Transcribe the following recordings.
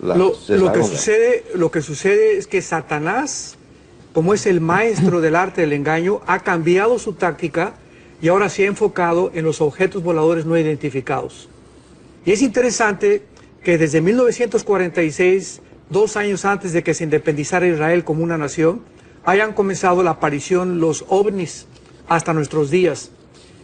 Lo que sucede es que Satanás, como es el maestro del arte del engaño, ha cambiado su táctica y ahora se ha enfocado en los objetos voladores no identificados. Y es interesante que desde 1946, 2 años antes de que se independizara Israel como una nación, hayan comenzado la aparición los ovnis hasta nuestros días.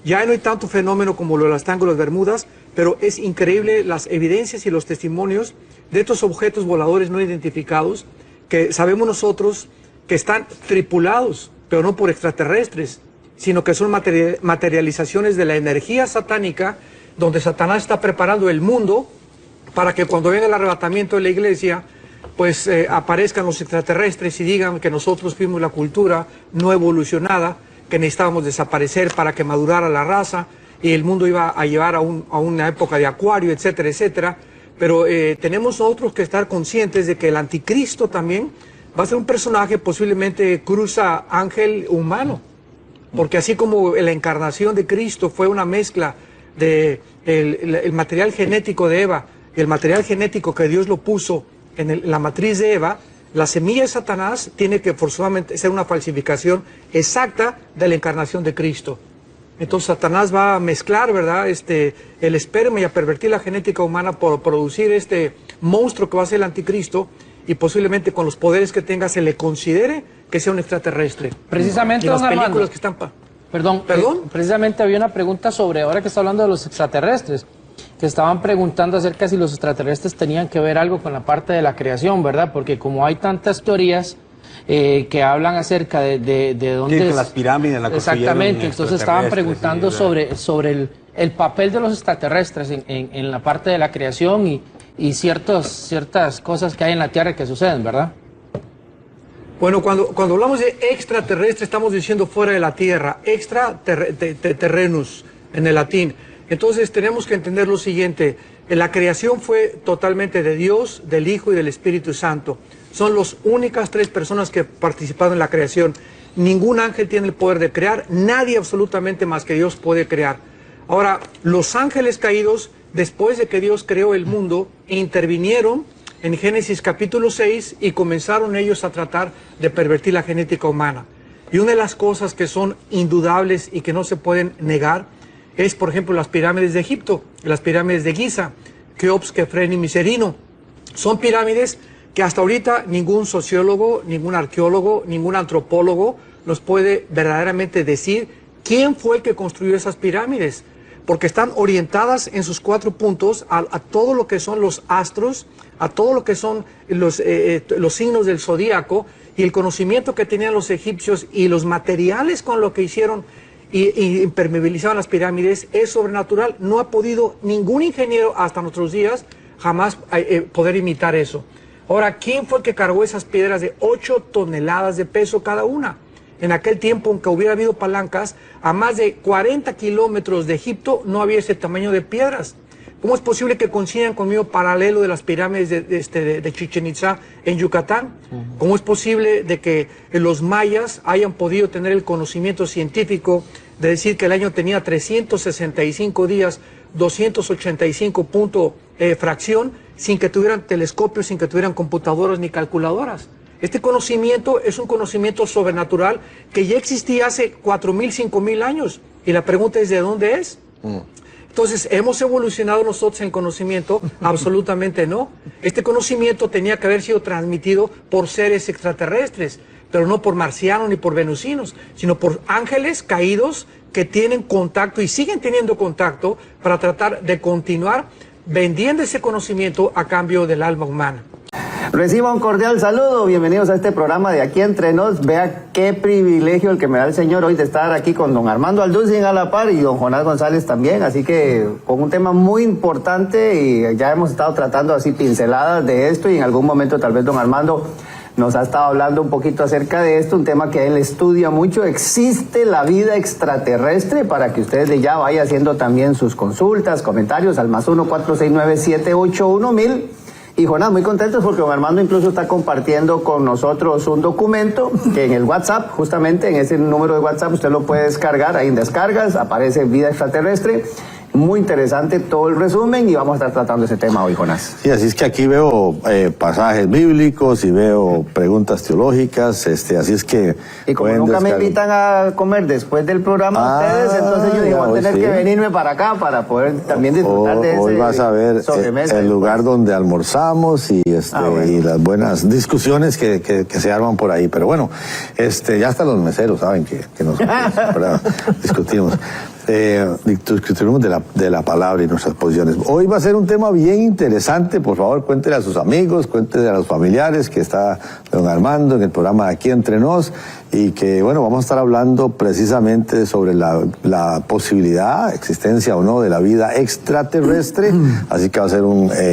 Ya no hay tanto fenómeno como lo de las Triángulos Bermudas, pero es increíble las evidencias y los testimonios de estos objetos voladores no identificados que sabemos nosotros que están tripulados, pero no por extraterrestres, sino que son materializaciones de la energía satánica, donde Satanás está preparando el mundo para que cuando venga el arrebatamiento de la iglesia, pues aparezcan los extraterrestres y digan que nosotros fuimos la cultura no evolucionada, que necesitábamos desaparecer para que madurara la raza y el mundo iba a llevar a una época de acuario, etcétera, etcétera. Pero tenemos nosotros que estar conscientes de que el anticristo también va a ser un personaje posiblemente cruza ángel humano, porque así como la encarnación de Cristo fue una mezcla de el material genético de Eva y el material genético que Dios lo puso en la matriz de Eva, la semilla de Satanás tiene que forzosamente ser una falsificación exacta de la encarnación de Cristo. Entonces Satanás va a mezclar, ¿verdad?, el esperma y a pervertir la genética humana por producir este monstruo que va a ser el anticristo, y posiblemente con los poderes que tenga se le considere que sea un extraterrestre. Precisamente, don Armando, películas que están... ¿Perdón? Precisamente había una pregunta sobre, ahora que está hablando de los extraterrestres, que estaban preguntando acerca si los extraterrestres tenían que ver algo con la parte de la creación, ¿verdad? Porque como hay tantas teorías que hablan acerca de dónde... Sí, que las pirámides la construyeron. Exactamente, entonces estaban preguntando sobre el papel de los extraterrestres en la parte de la creación y ciertas cosas que hay en la Tierra que suceden, ¿verdad? Bueno, cuando hablamos de extraterrestre estamos diciendo fuera de la Tierra, extraterrenus en el latín. Entonces tenemos que entender lo siguiente: la creación fue totalmente de Dios, del Hijo y del Espíritu Santo. Son las únicas 3 personas que participaron en la creación. Ningún ángel tiene el poder de crear, nadie absolutamente más que Dios puede crear. Ahora, los ángeles caídos, después de que Dios creó el mundo, intervinieron en Génesis capítulo 6 y comenzaron ellos a tratar de pervertir la genética humana. Y una de las cosas que son indudables y que no se pueden negar es, por ejemplo, las pirámides de Egipto, las pirámides de Giza, Keops, Kefren y Miserino. Son pirámides que hasta ahorita ningún sociólogo, ningún arqueólogo, ningún antropólogo nos puede verdaderamente decir quién fue el que construyó esas pirámides, porque están orientadas en sus 4 puntos a todo lo que son los astros, a todo lo que son los signos del zodíaco, y el conocimiento que tenían los egipcios y los materiales con lo que hicieron y impermeabilizaban las pirámides es sobrenatural. No ha podido ningún ingeniero hasta nuestros días jamás poder imitar eso. Ahora, ¿quién fue el que cargó esas piedras de 8 toneladas de peso cada una? En aquel tiempo, aunque hubiera habido palancas, a más de 40 kilómetros de Egipto no había ese tamaño de piedras. ¿Cómo es posible que coincidan conmigo paralelo de las pirámides de Chichén Itzá en Yucatán? ¿Cómo es posible de que los mayas hayan podido tener el conocimiento científico de decir que el año tenía 365 días, 285 punto fracción, sin que tuvieran telescopios, sin que tuvieran computadoras ni calculadoras? Este conocimiento es un conocimiento sobrenatural que ya existía hace 4.000, 5.000 años. Y la pregunta es, ¿de dónde es? Entonces, ¿hemos evolucionado nosotros en conocimiento? Absolutamente no. Este conocimiento tenía que haber sido transmitido por seres extraterrestres, pero no por marcianos ni por venusinos, sino por ángeles caídos que tienen contacto y siguen teniendo contacto para tratar de continuar vendiendo ese conocimiento a cambio del alma humana. Reciba un cordial saludo, bienvenidos a este programa de Aquí Entre Nos. Vea qué privilegio el que me da el Señor hoy de estar aquí con don Armando Alducin a la par y don Jonás González también, así que con un tema muy importante, y ya hemos estado tratando así pinceladas de esto, y en algún momento tal vez don Armando nos ha estado hablando un poquito acerca de esto, un tema que él estudia mucho. Existe la vida extraterrestre, para que ustedes ya vaya haciendo también sus consultas, comentarios al +1 469 781 1000. Y Jonás, muy contentos porque don Armando incluso está compartiendo con nosotros un documento que en el WhatsApp, justamente en ese número de WhatsApp, usted lo puede descargar. Ahí en descargas aparece vida extraterrestre. muy interesante todo el resumen y vamos a estar tratando ese tema hoy, Jonás. Sí, así es que aquí veo pasajes bíblicos y veo preguntas teológicas, así es que... Y como nunca me invitan a comer después del programa ustedes, entonces yo digo, voy a tener que venirme para acá para poder también disfrutar de ese hoy vas a ver el lugar donde almorzamos y, y las buenas discusiones que se arman por ahí. Pero bueno, ya hasta los meseros saben que nosotros discutimos. Discutimos de la palabra y nuestras posiciones. Hoy va a ser un tema bien interesante. Por favor, cuéntele a sus amigos, cuéntele a los familiares que está don Armando en el programa Aquí Entre Nos, y que, bueno, vamos a estar hablando precisamente sobre la posibilidad, existencia o no, de la vida extraterrestre. Así que va a ser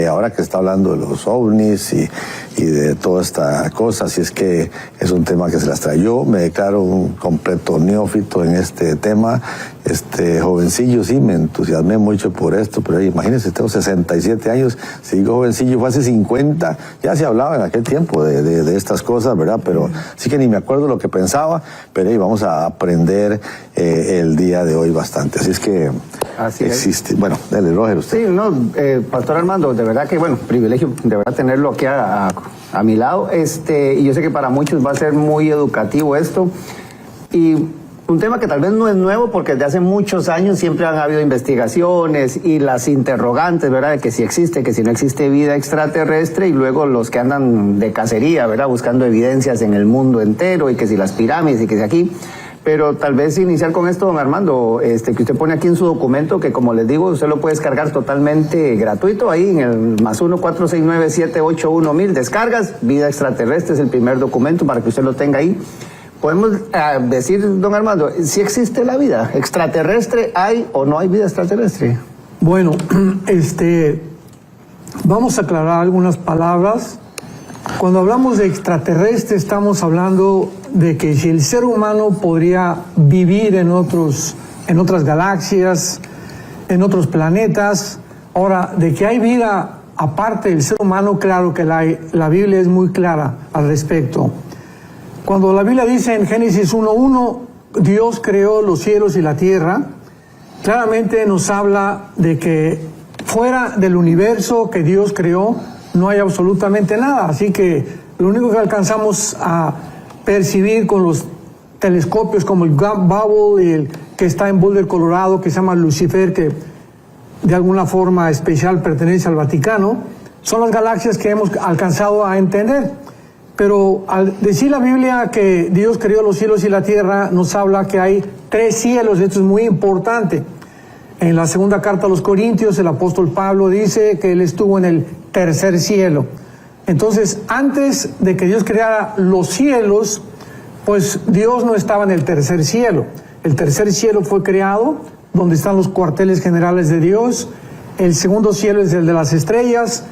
ahora que está hablando de los ovnis y de toda esta cosa, así es que es un tema que se las trae. Yo me declaro un completo neófito en este tema. Jovencillo, sí, me entusiasmé mucho por esto, pero imagínense, tengo 67 años, si digo jovencillo, fue hace 50, ya se hablaba en aquel tiempo de estas cosas, ¿verdad? Pero sí que ni me acuerdo lo que pensaba, pero vamos a aprender el día de hoy bastante, así es que existe. Bueno, dale, Roger, usted. Sí, no, Pastor Armando, de verdad que, bueno, privilegio de verdad tenerlo aquí a mi lado, y yo sé que para muchos va a ser muy educativo esto, y un tema que tal vez no es nuevo porque desde hace muchos años siempre han habido investigaciones y las interrogantes, ¿verdad? De que si existe, que si no existe vida extraterrestre, y luego los que andan de cacería, ¿verdad? Buscando evidencias en el mundo entero, y que si las pirámides y que si aquí. Pero tal vez iniciar con esto, don Armando, que usted pone aquí en su documento, que como les digo, usted lo puede descargar totalmente gratuito ahí en el +1 469 781 1000. Descargas, vida extraterrestre es el primer documento para que usted lo tenga ahí. Podemos decir, don Armando, si existe la vida extraterrestre, ¿hay o no hay vida extraterrestre? Bueno, vamos a aclarar algunas palabras. Cuando hablamos de extraterrestre, estamos hablando de que si el ser humano podría vivir en otras galaxias, en otros planetas. Ahora, de que hay vida aparte del ser humano, claro que la hay. La Biblia es muy clara al respecto. Cuando la Biblia dice en Génesis 1:1, Dios creó los cielos y la tierra, claramente nos habla de que fuera del universo que Dios creó no hay absolutamente nada. Así que lo único que alcanzamos a percibir con los telescopios como el Hubble y el que está en Boulder, Colorado, que se llama Lucifer, que de alguna forma especial pertenece al Vaticano, son las galaxias que hemos alcanzado a entender. Pero al decir la Biblia que Dios creó los cielos y la tierra, nos habla que hay 3 cielos. Esto es muy importante. En la segunda carta a los Corintios, el apóstol Pablo dice que él estuvo en el 3er cielo. Entonces, antes de que Dios creara los cielos, pues Dios no estaba en el 3er cielo. El 3er cielo fue creado, donde están los cuarteles generales de Dios. El segundo cielo es el de las estrellas,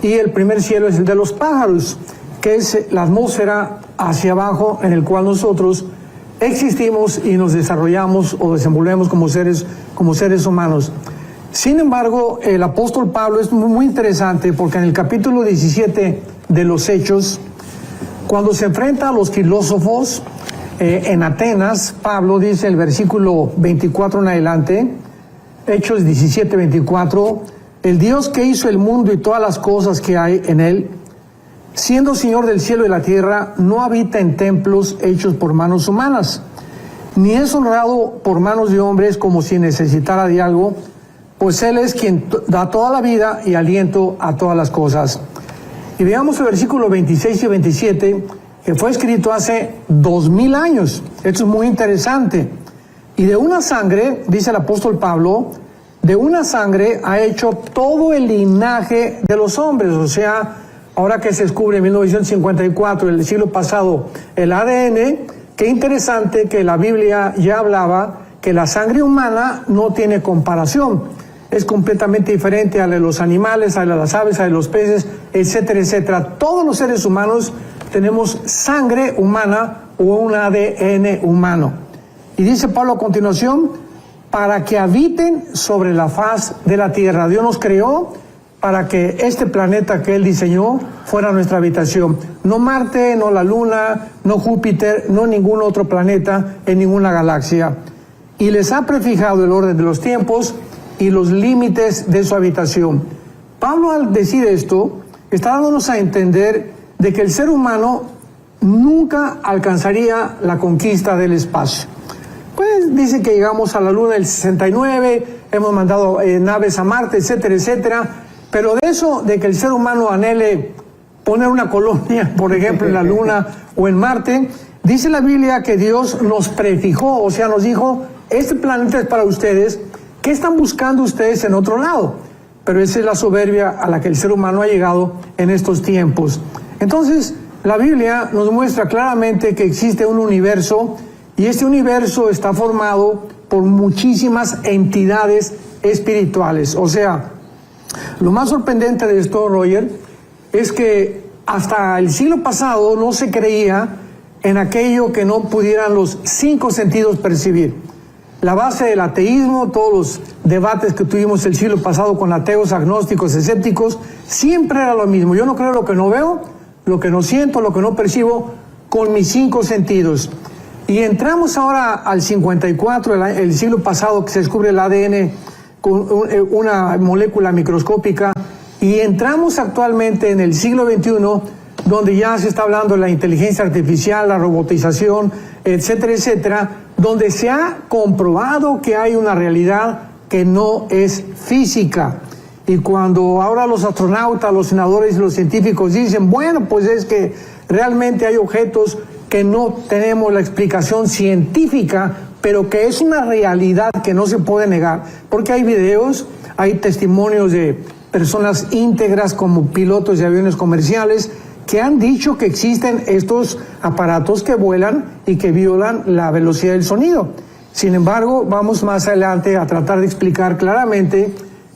y el primer cielo es el de los pájaros, que es la atmósfera hacia abajo en el cual nosotros existimos y nos desarrollamos o desenvolvemos como seres humanos. Sin embargo, el apóstol Pablo es muy interesante porque en el capítulo 17 de los Hechos, cuando se enfrenta a los filósofos en Atenas, Pablo dice en el versículo 24 en adelante, Hechos 17:24, el Dios que hizo el mundo y todas las cosas que hay en él, siendo Señor del cielo y la tierra, no habita en templos hechos por manos humanas, ni es honrado por manos de hombres como si necesitara de algo, pues Él es quien da toda la vida y aliento a todas las cosas. Y veamos el versículo 26 y 27, que fue escrito hace 2000 años. Esto es muy interesante. Y de una sangre, dice el apóstol Pablo, de una sangre ha hecho todo el linaje de los hombres, o sea, ahora que se descubre en 1954, el siglo pasado, el ADN, qué interesante que la Biblia ya hablaba que la sangre humana no tiene comparación. Es completamente diferente a la de los animales, a la de las aves, a la de los peces, etcétera, etcétera. Todos los seres humanos tenemos sangre humana o un ADN humano. Y dice Pablo a continuación, para que habiten sobre la faz de la tierra. Dios nos creó para que este planeta que Él diseñó fuera nuestra habitación. No Marte, no la Luna, no Júpiter, no ningún otro planeta en ninguna galaxia. Y les ha prefijado el orden de los tiempos y los límites de su habitación. Pablo, al decir esto, está dándonos a entender de que el ser humano nunca alcanzaría la conquista del espacio. Pues dice que llegamos a la Luna del 69, hemos mandado naves a Marte, etcétera, etcétera, pero de eso, de que el ser humano anhele poner una colonia, por ejemplo, en la Luna o en Marte, dice la Biblia que Dios nos prefijó, o sea, nos dijo, este planeta es para ustedes, ¿qué están buscando ustedes en otro lado? Pero esa es la soberbia a la que el ser humano ha llegado en estos tiempos. Entonces, la Biblia nos muestra claramente que existe un universo, y este universo está formado por muchísimas entidades espirituales. O sea, lo más sorprendente de esto, Roger, es que hasta el siglo pasado no se creía en aquello que no pudieran los 5 sentidos percibir. La base del ateísmo, todos los debates que tuvimos el siglo pasado con ateos, agnósticos, escépticos, siempre era lo mismo. Yo no creo lo que no veo, lo que no siento, lo que no percibo con mis 5 sentidos. Y entramos ahora al 54, el siglo pasado, que se descubre el ADN con una molécula microscópica, y entramos actualmente en el siglo XXI, donde ya se está hablando de la inteligencia artificial, la robotización, etcétera, etcétera, donde se ha comprobado que hay una realidad que no es física. Y cuando ahora los astronautas, los senadores y los científicos dicen, bueno, pues es que realmente hay objetos que no tenemos la explicación científica, pero que es una realidad que no se puede negar, porque hay videos, hay testimonios de personas íntegras como pilotos de aviones comerciales que han dicho que existen estos aparatos que vuelan y que violan la velocidad del sonido. Sin embargo, vamos más adelante a tratar de explicar claramente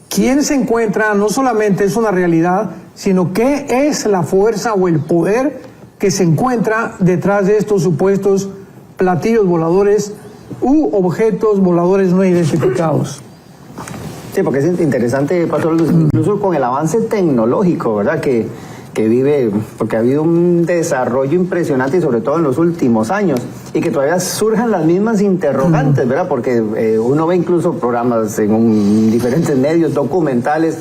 quién se encuentra, no solamente es una realidad, sino qué es la fuerza o el poder que se encuentra detrás de estos supuestos platillos voladores u objetos voladores no identificados. Sí, porque es interesante, Pastor Luz, incluso con el avance tecnológico, ¿verdad? Que vive, porque ha habido un desarrollo impresionante y sobre todo en los últimos años, y que todavía surjan las mismas interrogantes, ¿verdad? Porque uno ve incluso programas en diferentes medios, documentales,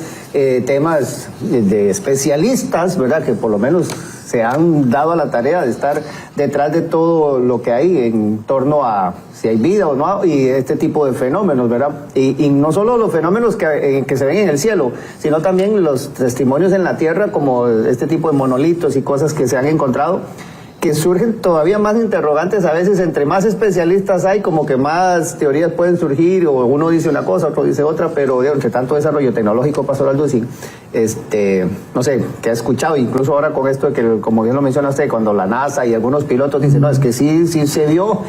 temas de especialistas, ¿verdad? Que por lo menos se han dado a la tarea de estar detrás de todo lo que hay en torno a si hay vida o no, y este tipo de fenómenos, ¿verdad? Y no solo los fenómenos que se ven en el cielo, sino también los testimonios en la tierra, como este tipo de monolitos y cosas que se han encontrado, que surgen todavía más interrogantes. A veces entre más especialistas hay, como que más teorías pueden surgir, o uno dice una cosa, otro dice otra, pero entre tanto desarrollo tecnológico, Pastor Alducin, no sé, que ha escuchado, incluso ahora con esto de que, como bien lo menciona usted, cuando la NASA y algunos pilotos dicen, no, es que sí se vio,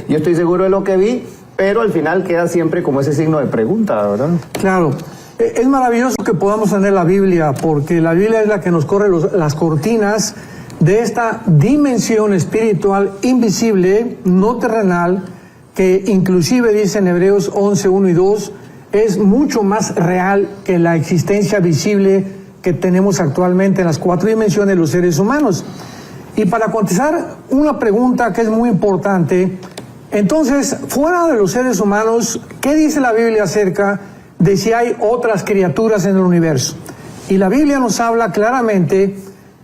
yo estoy seguro de lo que vi, pero al final queda siempre como ese signo de pregunta, ¿verdad? Claro. Es maravilloso que podamos tener la Biblia, porque la Biblia es la que nos corre las cortinas de esta dimensión espiritual invisible, no terrenal, que inclusive dice en Hebreos 11, 1 y 2, es mucho más real que la existencia visible que tenemos actualmente en las 4 dimensiones de los seres humanos. Y para contestar una pregunta que es muy importante, entonces, fuera de los seres humanos, ¿qué dice la Biblia acerca de si hay otras criaturas en el universo? Y la Biblia nos habla claramente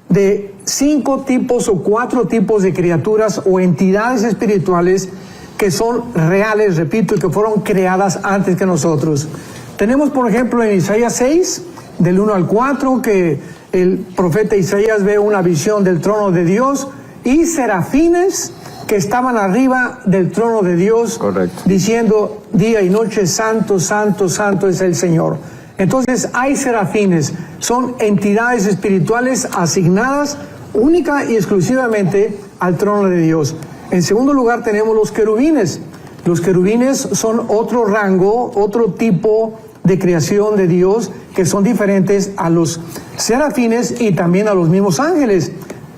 de 5 tipos o 4 tipos de criaturas o entidades espirituales que son reales, repito, y que fueron creadas antes que nosotros. Tenemos, por ejemplo, en Isaías 6, del 1 al 4, que el profeta Isaías ve una visión del trono de Dios y serafines que estaban arriba del trono de Dios. Correcto. Diciendo día y noche, santo, santo, santo es el Señor. Entonces hay serafines, son entidades espirituales asignadas única y exclusivamente al trono de Dios. En segundo lugar tenemos los querubines. Los querubines son otro rango, otro tipo de creación de Dios que son diferentes a los serafines y también a los mismos ángeles.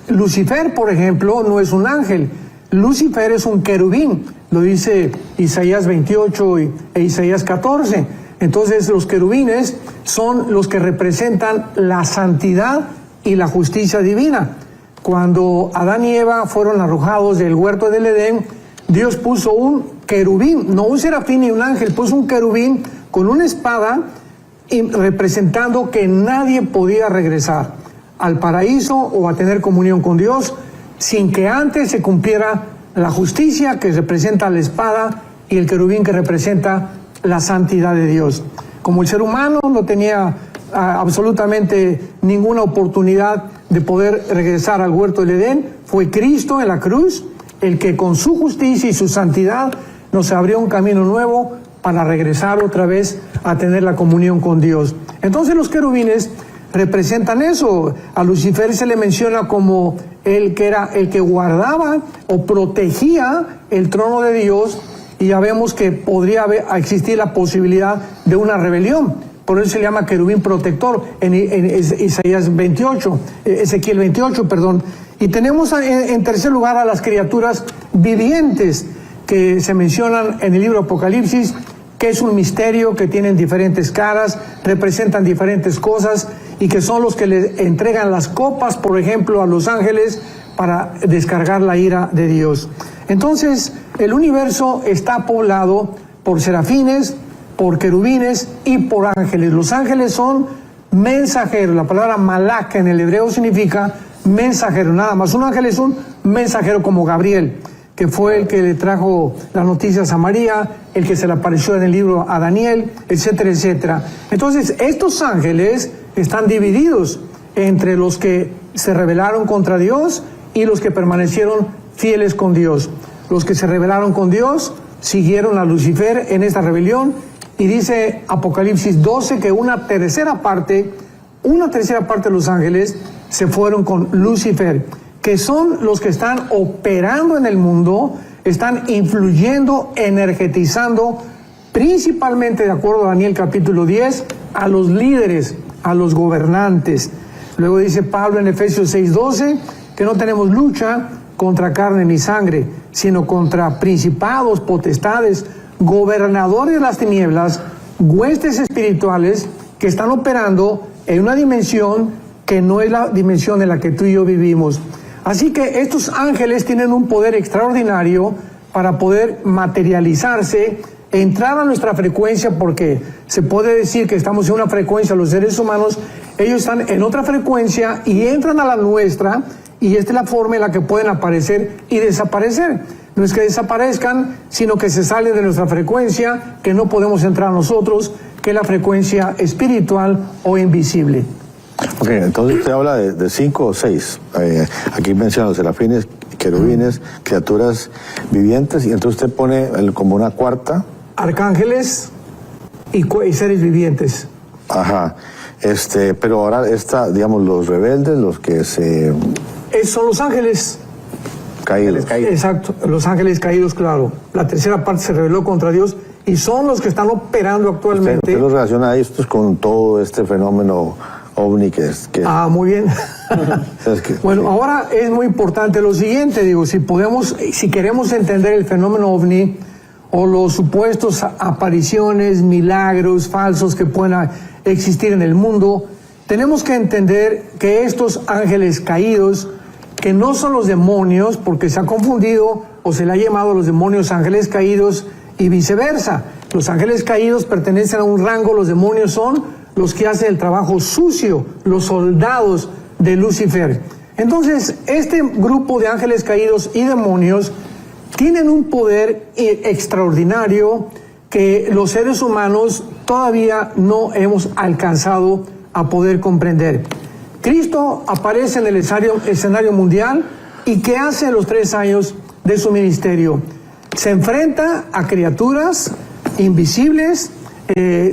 Lucifer, por ejemplo, no es un ángel. Lucifer es un querubín, lo dice Isaías 28 e Isaías 14. Entonces los querubines son los que representan la santidad y la justicia divina. Cuando Adán y Eva fueron arrojados del huerto del Edén, Dios puso un querubín, no un serafín ni un ángel, puso un querubín con una espada representando que nadie podía regresar al paraíso o a tener comunión con Dios sin que antes se cumpliera la justicia que representa la espada y el querubín que representa la santidad de Dios. Como el ser humano no tenía absolutamente ninguna oportunidad de poder regresar al huerto del Edén, fue Cristo en la cruz el que con su justicia y su santidad nos abrió un camino nuevo para regresar otra vez a tener la comunión con Dios. Entonces los querubines representan eso. A Lucifer se le menciona como el que era el que guardaba o protegía el trono de Dios, y ya vemos que podría existir la posibilidad de una rebelión. Por eso se le llama querubín protector en Isaías 28, Ezequiel 28, perdón. Y tenemos en tercer lugar a las criaturas vivientes que se mencionan en el libro Apocalipsis, que es un misterio, que tienen diferentes caras, representan diferentes cosas y que son los que le entregan las copas, por ejemplo, a los ángeles para descargar la ira de Dios. Entonces, el universo está poblado por serafines, por querubines y por ángeles. Los ángeles son mensajeros. La palabra malak en el hebreo significa mensajero, nada más. Un ángel es un mensajero como Gabriel, que fue el que le trajo las noticias a María, el que se le apareció en el libro a Daniel, etcétera, etcétera. Entonces, estos ángeles están divididos entre los que se rebelaron contra Dios y los que permanecieron fieles con Dios. Los que se rebelaron con Dios siguieron a Lucifer en esta rebelión, y dice Apocalipsis 12 que una tercera parte de los ángeles se fueron con Lucifer, que son los que están operando en el mundo, están influyendo, energetizando, principalmente, de acuerdo a Daniel capítulo 10, a los líderes, a los gobernantes. Luego dice Pablo en Efesios 6:12 que no tenemos lucha contra carne ni sangre, sino contra principados, potestades, gobernadores de las tinieblas, huestes espirituales que están operando en una dimensión que no es la dimensión en la que tú y yo vivimos. Así que estos ángeles tienen un poder extraordinario para poder materializarse, entrar a nuestra frecuencia, porque se puede decir que estamos en una frecuencia, los seres humanos, ellos están en otra frecuencia y entran a la nuestra, y esta es la forma en la que pueden aparecer y desaparecer. No es que desaparezcan, sino que se salen de nuestra frecuencia, que no podemos entrar nosotros, que es la frecuencia espiritual o invisible. Ok, entonces usted habla de 5 o 6. Aquí menciona los serafines, querubines, criaturas vivientes, y entonces usted pone como una cuarta. Arcángeles y seres vivientes. Ajá. Pero ahora digamos, los rebeldes, los que se... Son los ángeles caídos. Exacto, los ángeles caídos, claro. La tercera parte se rebeló contra Dios y son los que están operando actualmente. ¿Usted los relaciona a estos con todo este fenómeno ovni que es? Muy bien. Bueno, ahora es muy importante lo siguiente, si queremos entender el fenómeno ovni o los supuestos apariciones, milagros falsos que puedan existir en el mundo, tenemos que entender que estos ángeles caídos, que no son los demonios, porque se ha confundido o se le ha llamado a los demonios ángeles caídos y viceversa. Los ángeles caídos pertenecen a un rango, los demonios son los que hacen el trabajo sucio, los soldados de Lucifer. Entonces, este grupo de ángeles caídos y demonios tienen un poder extraordinario que los seres humanos todavía no hemos alcanzado a poder comprender. Cristo aparece en el escenario mundial, y ¿qué hace en los 3 años de su ministerio? Se enfrenta a criaturas invisibles,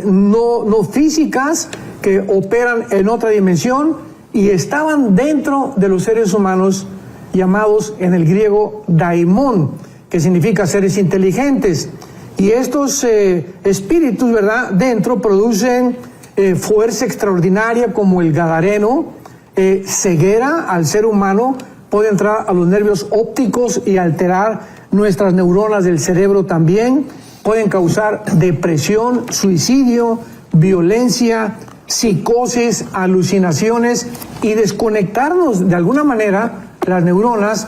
no físicas, que operan en otra dimensión y estaban dentro de los seres humanos, llamados en el griego daimón, que significa seres inteligentes. Y estos espíritus, ¿verdad?, dentro producen fuerza extraordinaria, como el gadareno, ceguera al ser humano, puede entrar a los nervios ópticos y alterar nuestras neuronas del cerebro también, pueden causar depresión, suicidio, violencia, psicosis, alucinaciones y desconectarnos de alguna manera las neuronas.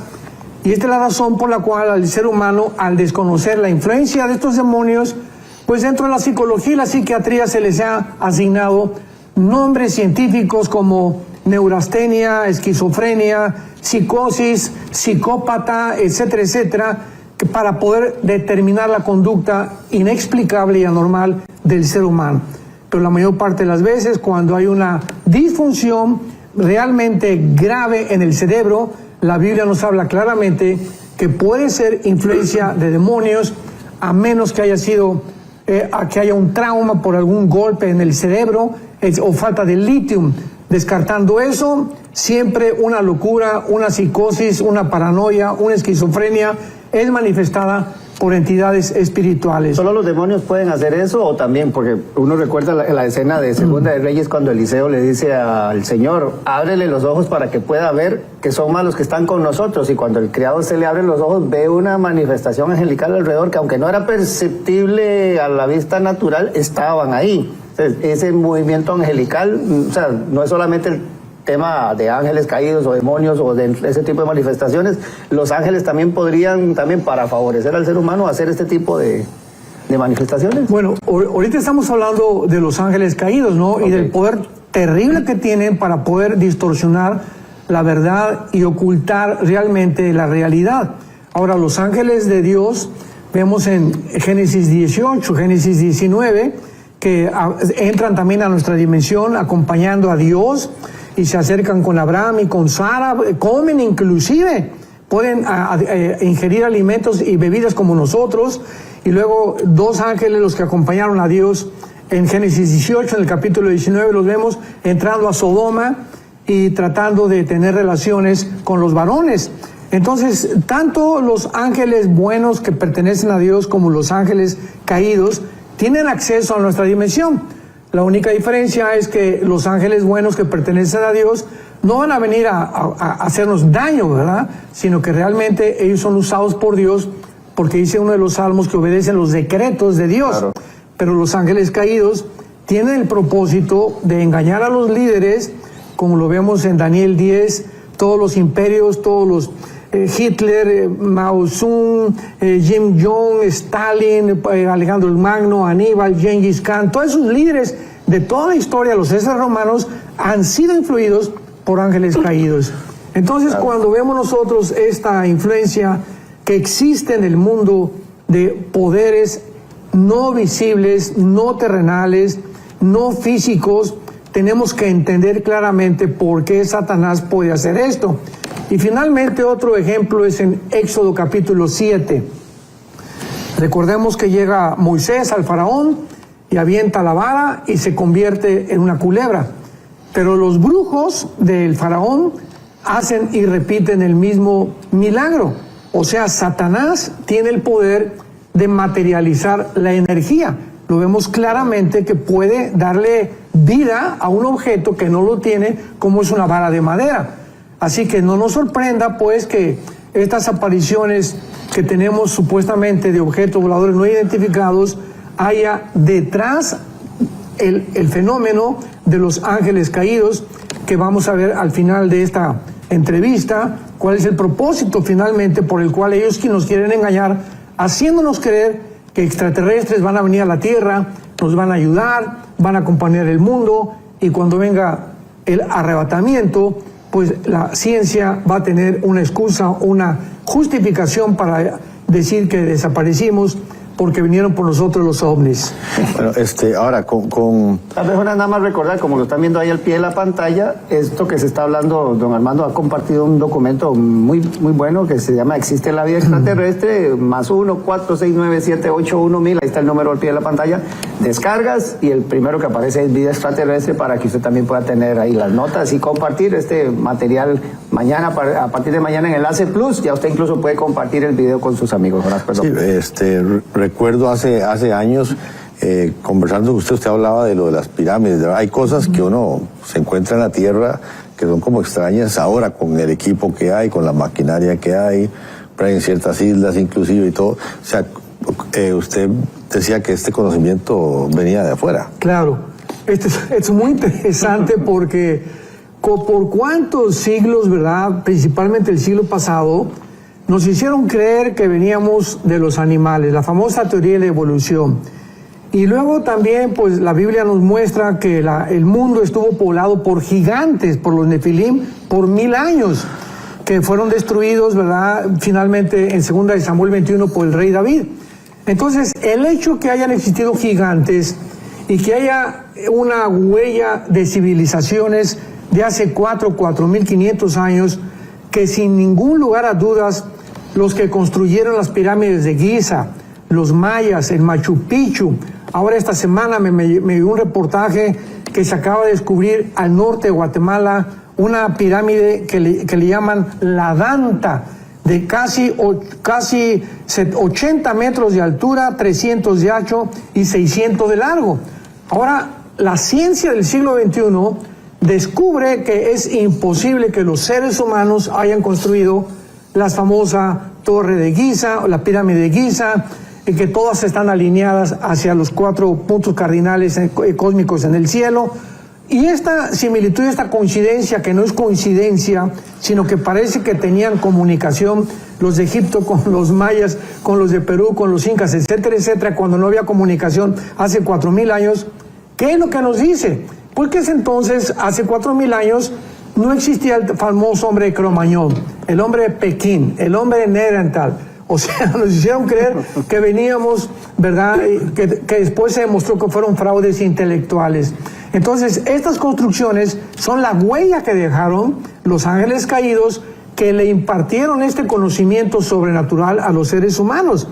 Y esta es la razón por la cual el ser humano, al desconocer la influencia de estos demonios, Pues dentro de la psicología y la psiquiatría se les ha asignado nombres científicos como neurastenia, esquizofrenia, psicosis, psicópata, etcétera, etcétera, para poder determinar la conducta inexplicable y anormal del ser humano. Pero la mayor parte de las veces, cuando hay una disfunción realmente grave en el cerebro, la Biblia nos habla claramente que puede ser influencia de demonios, a menos que haya sido que haya un trauma por algún golpe en el cerebro o falta de litio. Descartando eso, siempre una locura, una psicosis, una paranoia, una esquizofrenia es manifestada por entidades espirituales. ¿Solo los demonios pueden hacer eso o también? Porque uno recuerda la escena de Segunda de Reyes cuando Eliseo le dice al Señor, ábrele los ojos para que pueda ver que son malos que están con nosotros, y cuando el criado se le abre los ojos ve una manifestación angelical alrededor que aunque no era perceptible a la vista natural, estaban ahí. Entonces, ese movimiento angelical, o sea, no es solamente el tema de ángeles caídos o demonios o de ese tipo de manifestaciones, los ángeles también podrían, para favorecer al ser humano, hacer este tipo de manifestaciones. Bueno, ahorita estamos hablando de los ángeles caídos, ¿no? Okay. Y del poder terrible que tienen para poder distorsionar la verdad y ocultar realmente la realidad. Ahora, los ángeles de Dios, vemos en Génesis 18, Génesis 19, que entran también a nuestra dimensión acompañando a Dios, y se acercan con Abraham y con Sara, comen inclusive, pueden ingerir alimentos y bebidas como nosotros. Y luego dos ángeles, los que acompañaron a Dios en Génesis 18, en el capítulo 19, los vemos entrando a Sodoma y tratando de tener relaciones con los varones. Entonces, tanto los ángeles buenos que pertenecen a Dios como los ángeles caídos tienen acceso a nuestra dimensión. La única diferencia es que los ángeles buenos que pertenecen a Dios no van a venir a hacernos daño, ¿verdad? Sino que realmente ellos son usados por Dios, porque dice uno de los salmos que obedecen los decretos de Dios. Claro. Pero los ángeles caídos tienen el propósito de engañar a los líderes, como lo vemos en Daniel 10, todos los imperios, todos los Hitler, Mao Zedong, Kim Jong, Stalin, Alejandro el Magno, Aníbal, Gengis Khan, todos esos líderes de toda la historia, los césares romanos, han sido influidos por ángeles caídos. Entonces, cuando vemos nosotros esta influencia que existe en el mundo de poderes no visibles, no terrenales, no físicos, tenemos que entender claramente por qué Satanás puede hacer esto. Y finalmente otro ejemplo es en Éxodo capítulo 7. Recordemos que llega Moisés al faraón y avienta la vara y se convierte en una culebra. Pero los brujos del faraón hacen y repiten el mismo milagro. O sea, Satanás tiene el poder de materializar la energía. Lo vemos claramente que puede darle vida a un objeto que no lo tiene, como es una vara de madera. Así que no nos sorprenda pues que estas apariciones que tenemos supuestamente de objetos voladores no identificados haya detrás el fenómeno de los ángeles caídos, que vamos a ver al final de esta entrevista cuál es el propósito finalmente por el cual ellos nos quieren engañar, haciéndonos creer que extraterrestres van a venir a la Tierra, nos van a ayudar, van a acompañar el mundo, y cuando venga el arrebatamiento, pues la ciencia va a tener una excusa, una justificación para decir que desaparecimos porque vinieron por nosotros los ovnis. Bueno, ahora con... Tal vez nada más recordar, como lo están viendo ahí al pie de la pantalla, esto que se está hablando, don Armando ha compartido un documento muy bueno que se llama ¿Existe la vida extraterrestre? +1 469 781 1000, ahí está el número al pie de la pantalla. Descargas y el primero que aparece es vida extraterrestre, para que usted también pueda tener ahí las notas y compartir este material mañana, a partir de mañana en Enlace Plus. Ya usted incluso puede compartir el video con sus amigos. Perdón. Sí, recuerdo hace años conversando con usted hablaba de lo de las pirámides. Hay cosas que uno se encuentra en la Tierra que son como extrañas ahora, con el equipo que hay, con la maquinaria que hay, en ciertas islas inclusive y todo. O sea, usted decía que este conocimiento venía de afuera. Claro, esto es muy interesante porque por cuántos siglos, ¿verdad? Principalmente el siglo pasado, nos hicieron creer que veníamos de los animales, la famosa teoría de la evolución. Y luego también, pues la Biblia nos muestra que el mundo estuvo poblado por gigantes, por los Nefilim, por 1000 años, que fueron destruidos, ¿verdad? Finalmente en 2 de Samuel 21 por el rey David. Entonces, el hecho que hayan existido gigantes y que haya una huella de civilizaciones de hace 4.500 años, que sin ningún lugar a dudas, los que construyeron las pirámides de Giza, los mayas, el Machu Picchu. Ahora esta semana me dio un reportaje que se acaba de descubrir al norte de Guatemala, una pirámide que le llaman la Danta, de casi 80 metros de altura, 300 de ancho y 600 de largo. Ahora, la ciencia del siglo XXI descubre que es imposible que los seres humanos hayan construido la famosa Torre de Giza, o la pirámide de Giza, y que todas están alineadas hacia los 4 puntos cardinales cósmicos en el cielo. Y esta similitud, esta coincidencia, que no es coincidencia, sino que parece que tenían comunicación los de Egipto con los mayas, con los de Perú, con los incas, etcétera, etcétera, cuando no había comunicación hace 4000 años. ¿Qué es lo que nos dice? Pues que ese entonces, hace 4000 años, no existía el famoso hombre de Cro-Magnon, el hombre de Pekín, el hombre de Neandertal. O sea, nos hicieron creer que veníamos, ¿verdad? Que después se demostró que fueron fraudes intelectuales. Entonces, estas construcciones son la huella que dejaron los ángeles caídos, que le impartieron este conocimiento sobrenatural a los seres humanos.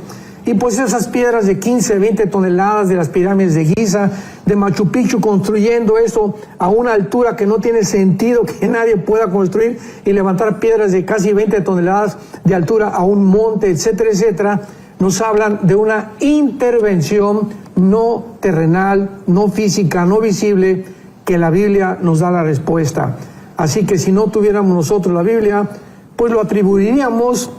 Y pues esas piedras de 15, 20 toneladas de las pirámides de Giza, de Machu Picchu, construyendo eso a una altura que no tiene sentido que nadie pueda construir, y levantar piedras de casi 20 toneladas de altura a un monte, etcétera, etcétera, nos hablan de una intervención no terrenal, no física, no visible, que la Biblia nos da la respuesta. Así que si no tuviéramos nosotros la Biblia, pues lo atribuiríamos,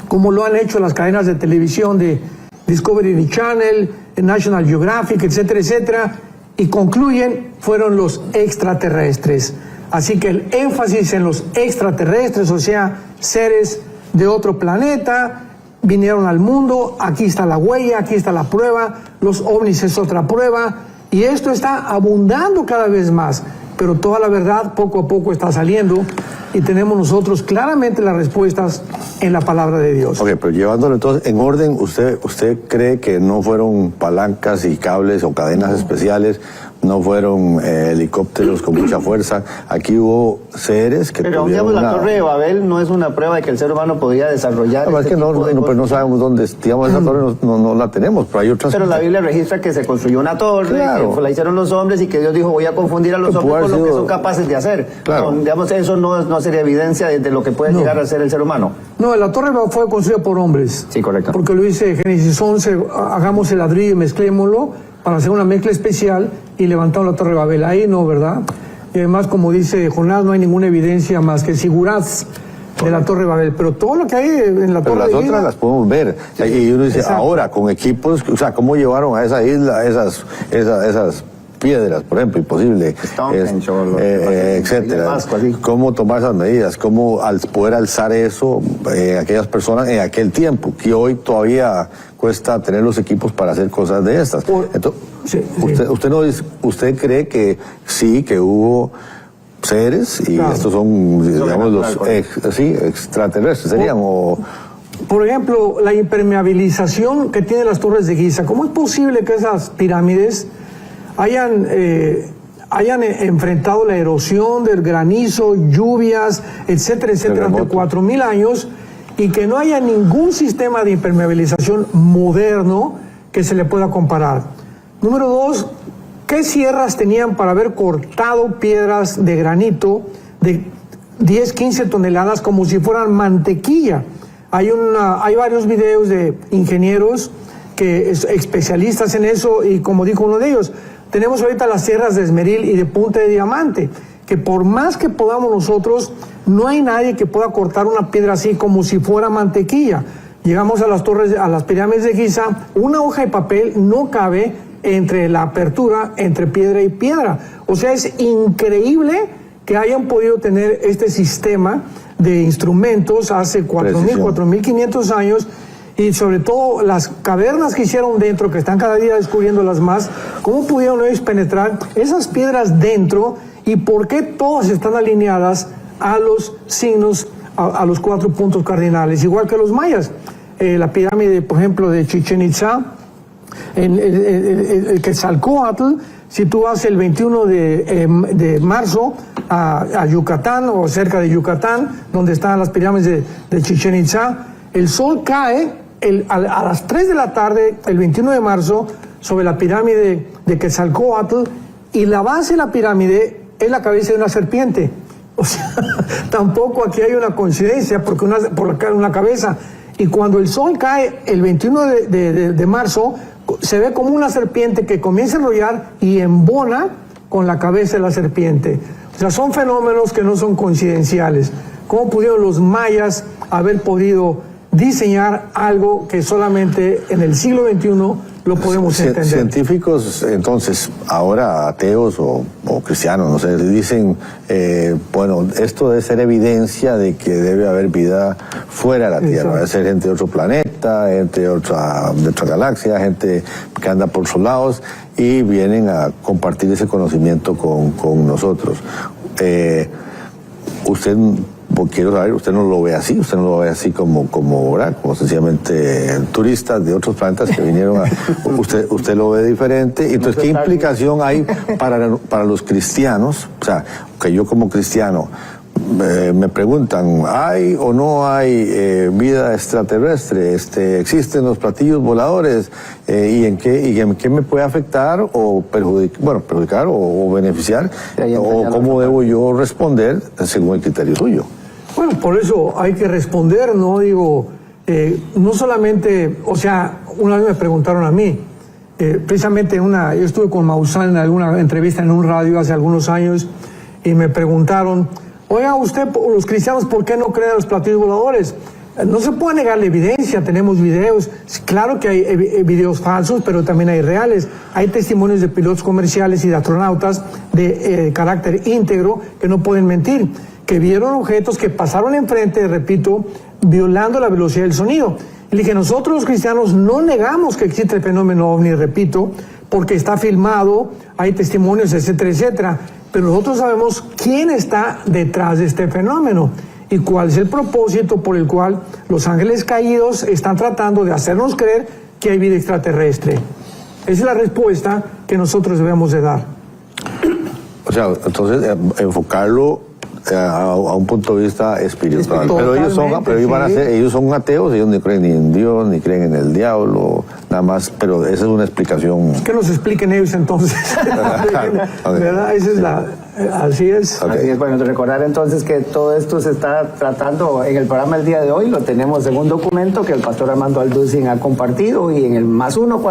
como lo han hecho las cadenas de televisión de Discovery Channel, National Geographic, etcétera, etcétera, y concluyen, fueron los extraterrestres. Así que el énfasis en los extraterrestres, o sea, seres de otro planeta, vinieron al mundo, aquí está la huella, aquí está la prueba, los ovnis es otra prueba, y esto está abundando cada vez más, pero toda la verdad poco a poco está saliendo, y tenemos nosotros claramente las respuestas en la palabra de Dios. Ok, pero llevándolo entonces en orden, ¿usted cree que no fueron palancas y cables o cadenas especiales, no fueron helicópteros con mucha fuerza? Aquí hubo seres que pero digamos, la Torre de Babel no es una prueba de que el ser humano podía desarrollar. No, es que pero no sabemos dónde, digamos, esa torre no la tenemos, pero hay otras. Pero la Biblia registra que se construyó una torre, claro, que la hicieron los hombres, y que Dios dijo, voy a confundir a los hombres con lo que son capaces de hacer. Claro. No, digamos, eso no sería evidencia de lo que puede llegar a ser el ser humano. No, la torre fue construida por hombres. Sí, correcto. Porque lo dice Génesis 11, hagamos el ladrillo y mezclémoslo para hacer una mezcla especial, y levantamos la Torre de Babel. Ahí no, ¿verdad? Y además, como dice Jonás, no hay ninguna evidencia más que siguraz de la Torre de Babel. Pero todo lo que hay en la Torre de Babel. Pero las otras las podemos ver. Sí, y uno dice, exacto, ahora, con equipos, o sea, ¿cómo llevaron a esa isla esas piedras, por ejemplo? Imposible. Etcétera. ¿Cómo tomar esas medidas? ¿Cómo poder alzar eso aquellas personas en aquel tiempo, que hoy todavía cuesta tener los equipos para hacer cosas de estas? Entonces, usted cree que sí, que hubo seres, y claro, estos son, digamos, los extraterrestres serían, Por ejemplo, la impermeabilización que tienen las torres de Giza. ¿Cómo es posible que esas pirámides hayan enfrentado la erosión del granizo, lluvias, etcétera, etcétera, durante 4000 años, y que no haya ningún sistema de impermeabilización moderno que se le pueda comparar? Número 2, ¿qué sierras tenían para haber cortado piedras de granito de 10, 15 toneladas como si fueran mantequilla? Hay varios videos de ingenieros especialistas en eso, y como dijo uno de ellos, tenemos ahorita las sierras de esmeril y de punta de diamante, que por más que podamos nosotros, no hay nadie que pueda cortar una piedra así como si fuera mantequilla. Llegamos a las pirámides de Giza, una hoja de papel no cabe entre la apertura entre piedra y piedra. O sea, es increíble que hayan podido tener este sistema de instrumentos hace 4.000, 4.500 años, y sobre todo las cavernas que hicieron dentro, que están cada día descubriéndolas más, ¿cómo pudieron ellos penetrar esas piedras dentro y por qué todas están alineadas a los signos, a los 4 puntos cardinales, igual que los mayas? La pirámide, por ejemplo, de Chichén Itzá, el Quetzalcóatl, si tú vas el 21 de marzo a Yucatán o cerca de Yucatán, donde están las pirámides de Chichén Itzá, el sol cae a las 3 de la tarde, el 21 de marzo, sobre la pirámide de Quetzalcóatl, y la base de la pirámide es la cabeza de una serpiente. O sea, tampoco aquí hay una coincidencia, porque una cabeza. Y cuando el sol cae el 21 de marzo, se ve como una serpiente que comienza a enrollar y embona con la cabeza de la serpiente. O sea, son fenómenos que no son coincidenciales. ¿Cómo pudieron los mayas haber podido diseñar algo que solamente en el siglo XXI lo podemos entender? Científicos, entonces, ahora ateos o cristianos, no sé, dicen, bueno, esto debe ser evidencia de que debe haber vida fuera de la Tierra, debe ser gente de otro planeta, gente de otra galaxia, gente que anda por sus lados y vienen a compartir ese conocimiento con nosotros. Usted, quiero saber, usted no lo ve así, usted no lo ve así como sencillamente turistas de otros planetas que vinieron usted lo ve diferente. Entonces, ¿qué implicación hay para los cristianos? O sea, que yo como cristiano me preguntan, ¿hay o no hay vida extraterrestre? ¿Existen los platillos voladores? ¿Y en qué me puede afectar o perjudicar o beneficiar? ¿O cómo debo yo responder según el criterio suyo? Bueno, por eso hay que responder, ¿no? Digo, no solamente, o sea, una vez me preguntaron a mí, precisamente yo estuve con Maussan en alguna entrevista en un radio hace algunos años, y me preguntaron, oiga, usted, los cristianos, ¿por qué no creen en los platillos voladores? No se puede negar la evidencia, tenemos videos, claro que hay videos falsos, pero también hay reales. Hay testimonios de pilotos comerciales y de astronautas de carácter íntegro que no pueden mentir, que vieron objetos que pasaron enfrente, repito, violando la velocidad del sonido. Y le dije, nosotros los cristianos no negamos que existe el fenómeno OVNI, repito, porque está filmado, hay testimonios, etcétera, etcétera, pero nosotros sabemos quién está detrás de este fenómeno y cuál es el propósito por el cual los ángeles caídos están tratando de hacernos creer que hay vida extraterrestre. Esa es la respuesta que nosotros debemos de dar. O sea, entonces enfocarlo a un punto de vista espiritual. Pero ellos son ateos, ellos no creen ni en Dios, ni creen en el diablo, nada más, pero esa es una explicación. Que nos expliquen ellos entonces. ¿Verdad? Esa es así es. Okay. Así es, bueno, recordar entonces que todo esto se está tratando en el programa el día de hoy, lo tenemos en un documento que el pastor Armando Alducin ha compartido, y en el +1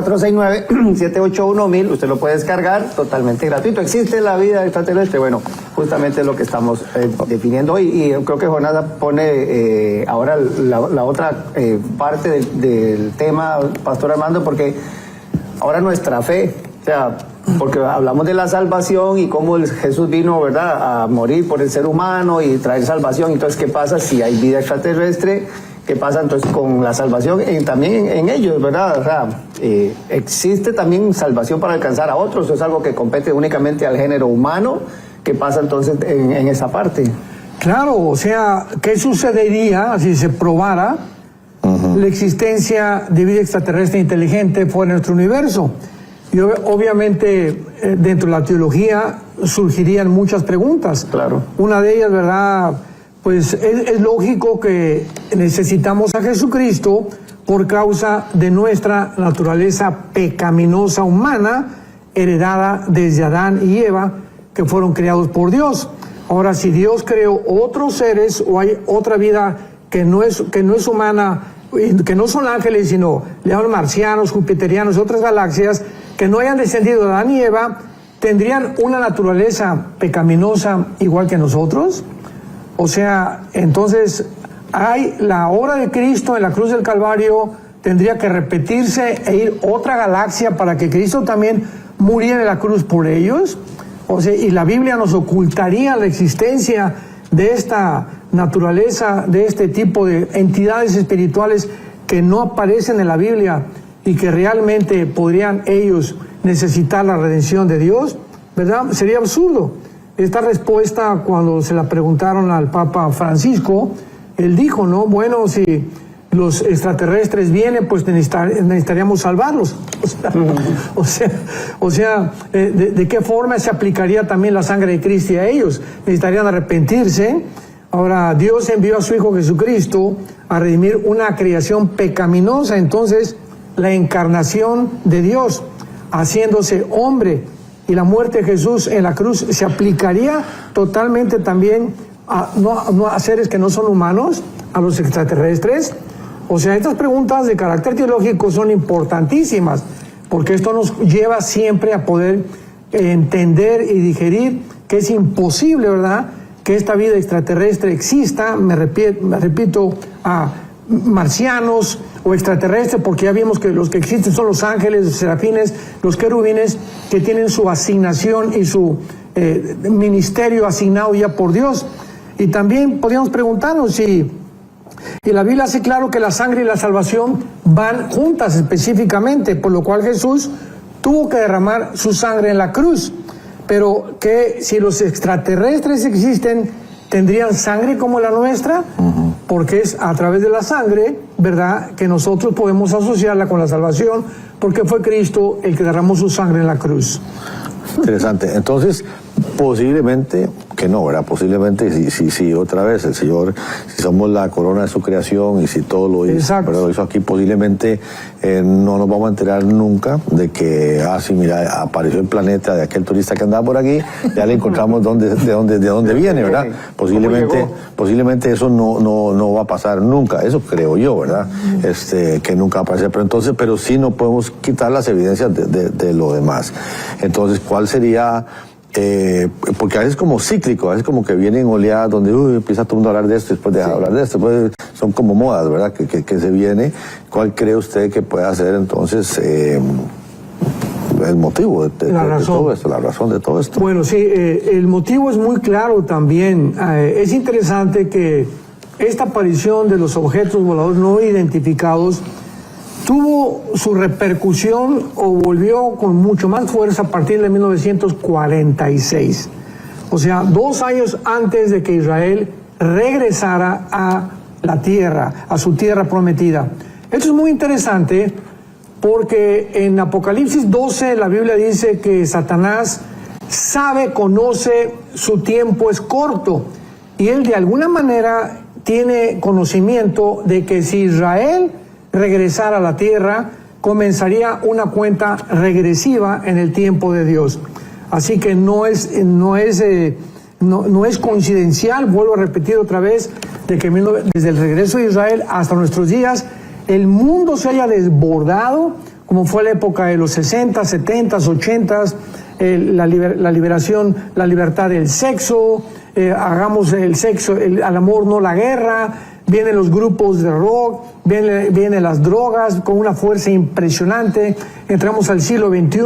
469-781-1000 usted lo puede descargar totalmente gratuito. ¿Existe la vida extraterrestre? Bueno, justamente es lo que estamos definiendo hoy, y creo que Jonás pone ahora la otra parte del tema, pastor Armando, porque ahora nuestra fe, o sea, porque hablamos de la salvación y cómo Jesús vino, ¿verdad?, a morir por el ser humano y traer salvación. Entonces, ¿qué pasa si hay vida extraterrestre? ¿Qué pasa entonces con la salvación también en ellos, verdad? O sea, existe también salvación para alcanzar a otros, eso es algo que compete únicamente al género humano. ¿Qué pasa entonces en esa parte? Claro, o sea, ¿qué sucedería si se probara la existencia de vida extraterrestre inteligente fuera de nuestro universo? Y obviamente dentro de la teología surgirían muchas preguntas. Claro. Una de ellas, ¿verdad? Pues es lógico que necesitamos a Jesucristo por causa de nuestra naturaleza pecaminosa humana, heredada desde Adán y Eva, que fueron creados por Dios. Ahora, si Dios creó otros seres o hay otra vida que no es humana, que no son ángeles, sino le llaman marcianos, jupiterianos, otras galaxias, que no hayan descendido de Adán y Eva, ¿tendrían una naturaleza pecaminosa igual que nosotros? O sea, entonces, hay la obra de Cristo en la cruz del Calvario, tendría que repetirse e ir otra galaxia para que Cristo también muriera en la cruz por ellos. O sea, y la Biblia nos ocultaría la existencia de esta naturaleza, de este tipo de entidades espirituales que no aparecen en la Biblia y que realmente podrían ellos necesitar la redención de Dios, ¿verdad? Sería absurdo. Esta respuesta, cuando se la preguntaron al Papa Francisco, él dijo, ¿no? Bueno, si los extraterrestres vienen, pues necesitaríamos salvarlos. O sea, ¿de qué forma se aplicaría también la sangre de Cristo a ellos? Necesitarían arrepentirse. Ahora, Dios envió a su Hijo Jesucristo a redimir una creación pecaminosa. Entonces, la encarnación de Dios, haciéndose hombre, y la muerte de Jesús en la cruz, se aplicaría totalmente también a seres que no son humanos, a los extraterrestres. O sea, estas preguntas de carácter teológico son importantísimas, porque esto nos lleva siempre a poder entender y digerir que es imposible, ¿verdad?, que esta vida extraterrestre exista. Me repito, a marcianos o extraterrestres, porque ya vimos que los que existen son los ángeles, los serafines, los querubines, que tienen su asignación y su ministerio asignado ya por Dios. Y también podríamos preguntarnos si... Y la Biblia hace claro que la sangre y la salvación van juntas específicamente, por lo cual Jesús tuvo que derramar su sangre en la cruz. Pero que si los extraterrestres existen, ¿tendrían sangre como la nuestra? Porque es a través de la sangre, ¿verdad?, que nosotros podemos asociarla con la salvación, porque fue Cristo el que derramó su sangre en la cruz. Interesante. Entonces, posiblemente que no, ¿verdad? Posiblemente, si otra vez el Señor, si somos la corona de su creación y si todo lo hizo aquí, posiblemente no nos vamos a enterar nunca de que, sí, mira, apareció el planeta de aquel turista que andaba por aquí, ya le encontramos de dónde viene, ¿verdad? Posiblemente eso no va a pasar nunca, eso creo yo, ¿verdad? Que nunca va a pasar, pero sí no podemos quitar las evidencias de lo demás. Entonces, ¿cuál sería? Porque a veces es como cíclico, a veces como que vienen oleadas donde empieza todo el mundo a hablar de esto, después de hablar de esto, pues son como modas, ¿verdad? Que se viene. ¿Cuál cree usted que pueda ser entonces el motivo de todo esto, la razón de todo esto? Bueno, sí, el motivo es muy claro también. Es interesante que esta aparición de los objetos voladores no identificados tuvo su repercusión o volvió con mucho más fuerza a partir de 1946. O sea, 2 años antes de que Israel regresara a la tierra, a su tierra prometida. Esto es muy interesante porque en Apocalipsis 12 la Biblia dice que Satanás conoce, su tiempo es corto. Y él de alguna manera tiene conocimiento de que si Israel regresar a la tierra, comenzaría una cuenta regresiva en el tiempo de Dios. Así que no es coincidencial, vuelvo a repetir otra vez, de que desde el regreso de Israel hasta nuestros días, el mundo se haya desbordado, como fue la época de los 60, 70, 80, la liberación, la libertad del sexo, hagamos el sexo, al amor, no la guerra. Vienen los grupos de rock, vienen las drogas con una fuerza impresionante. Entramos al siglo XXI,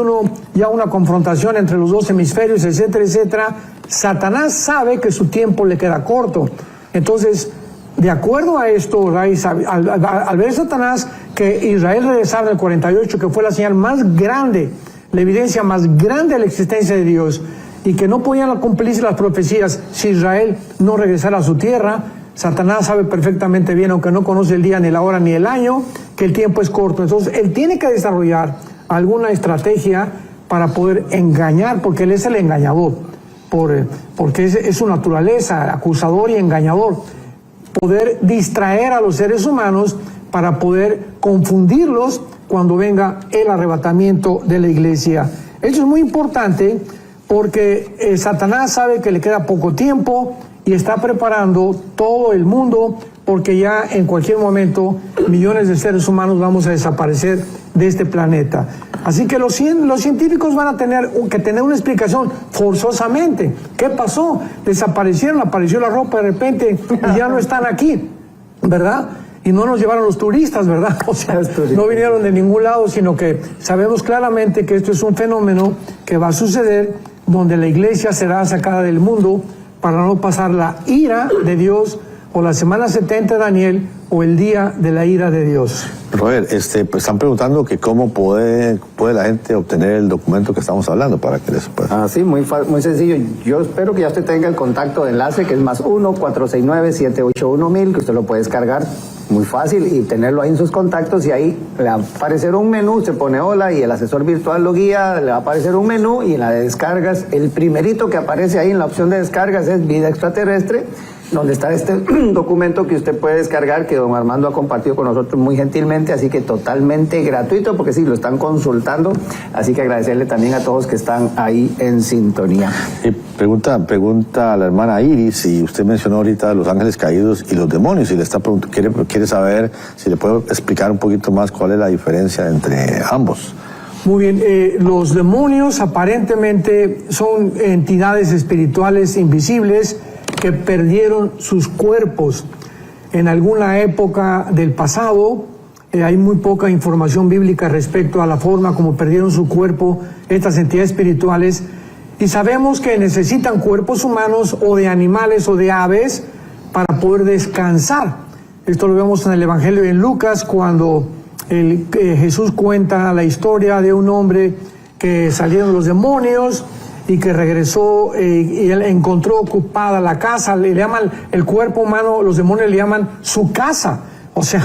ya una confrontación entre los 2 hemisferios, etcétera, etcétera. Satanás sabe que su tiempo le queda corto. Entonces, de acuerdo a esto, al ver Satanás que Israel regresara en el 48, que fue la señal más grande, la evidencia más grande de la existencia de Dios, y que no podían cumplirse las profecías si Israel no regresara a su tierra, Satanás sabe perfectamente bien, aunque no conoce el día, ni la hora, ni el año, que el tiempo es corto. Entonces, él tiene que desarrollar alguna estrategia para poder engañar, porque él es el engañador, porque es su naturaleza, acusador y engañador. Poder distraer a los seres humanos para poder confundirlos cuando venga el arrebatamiento de la iglesia. Eso es muy importante porque Satanás sabe que le queda poco tiempo y está preparando todo el mundo, porque ya en cualquier momento millones de seres humanos vamos a desaparecer de este planeta. Así que los científicos van a tener que tener una explicación forzosamente. ¿Qué pasó? Desaparecieron, apareció la ropa de repente y ya no están aquí, ¿verdad? Y no nos llevaron los turistas, ¿verdad? O sea, no vinieron de ningún lado, sino que sabemos claramente que esto es un fenómeno que va a suceder, donde la iglesia será sacada del mundo para no pasar la ira de Dios o la semana 70 de Daniel, o el día de la ira de Dios. Robert, pues están preguntando que cómo puede la gente obtener el documento que estamos hablando para que les pueda. Sí, muy sencillo. Yo espero que ya usted tenga el contacto de enlace, que es +1 469-781-1000, que usted lo puede descargar muy fácil y tenerlo ahí en sus contactos, y ahí le va a aparecer un menú, se pone hola y el asesor virtual lo guía, le va a aparecer un menú, y en la de descargas, el primerito que aparece ahí en la opción de descargas es Vida Extraterrestre, donde está este documento que usted puede descargar, que don Armando ha compartido con nosotros muy gentilmente, así que totalmente gratuito, porque sí, lo están consultando, así que agradecerle también a todos que están ahí en sintonía. Pregunta a la hermana Iris, y usted mencionó ahorita los ángeles caídos y los demonios, y le está quiere saber si le puedo explicar un poquito más cuál es la diferencia entre ambos. Muy bien, los demonios aparentemente son entidades espirituales invisibles que perdieron sus cuerpos en alguna época del pasado. Hay muy poca información bíblica respecto a la forma como perdieron su cuerpo estas entidades espirituales, y sabemos que necesitan cuerpos humanos o de animales o de aves para poder descansar. Esto lo vemos en el Evangelio de Lucas, cuando Jesús cuenta la historia de un hombre que salieron los demonios y que regresó y él encontró ocupada la casa. Le llaman el cuerpo humano, los demonios le llaman su casa. O sea,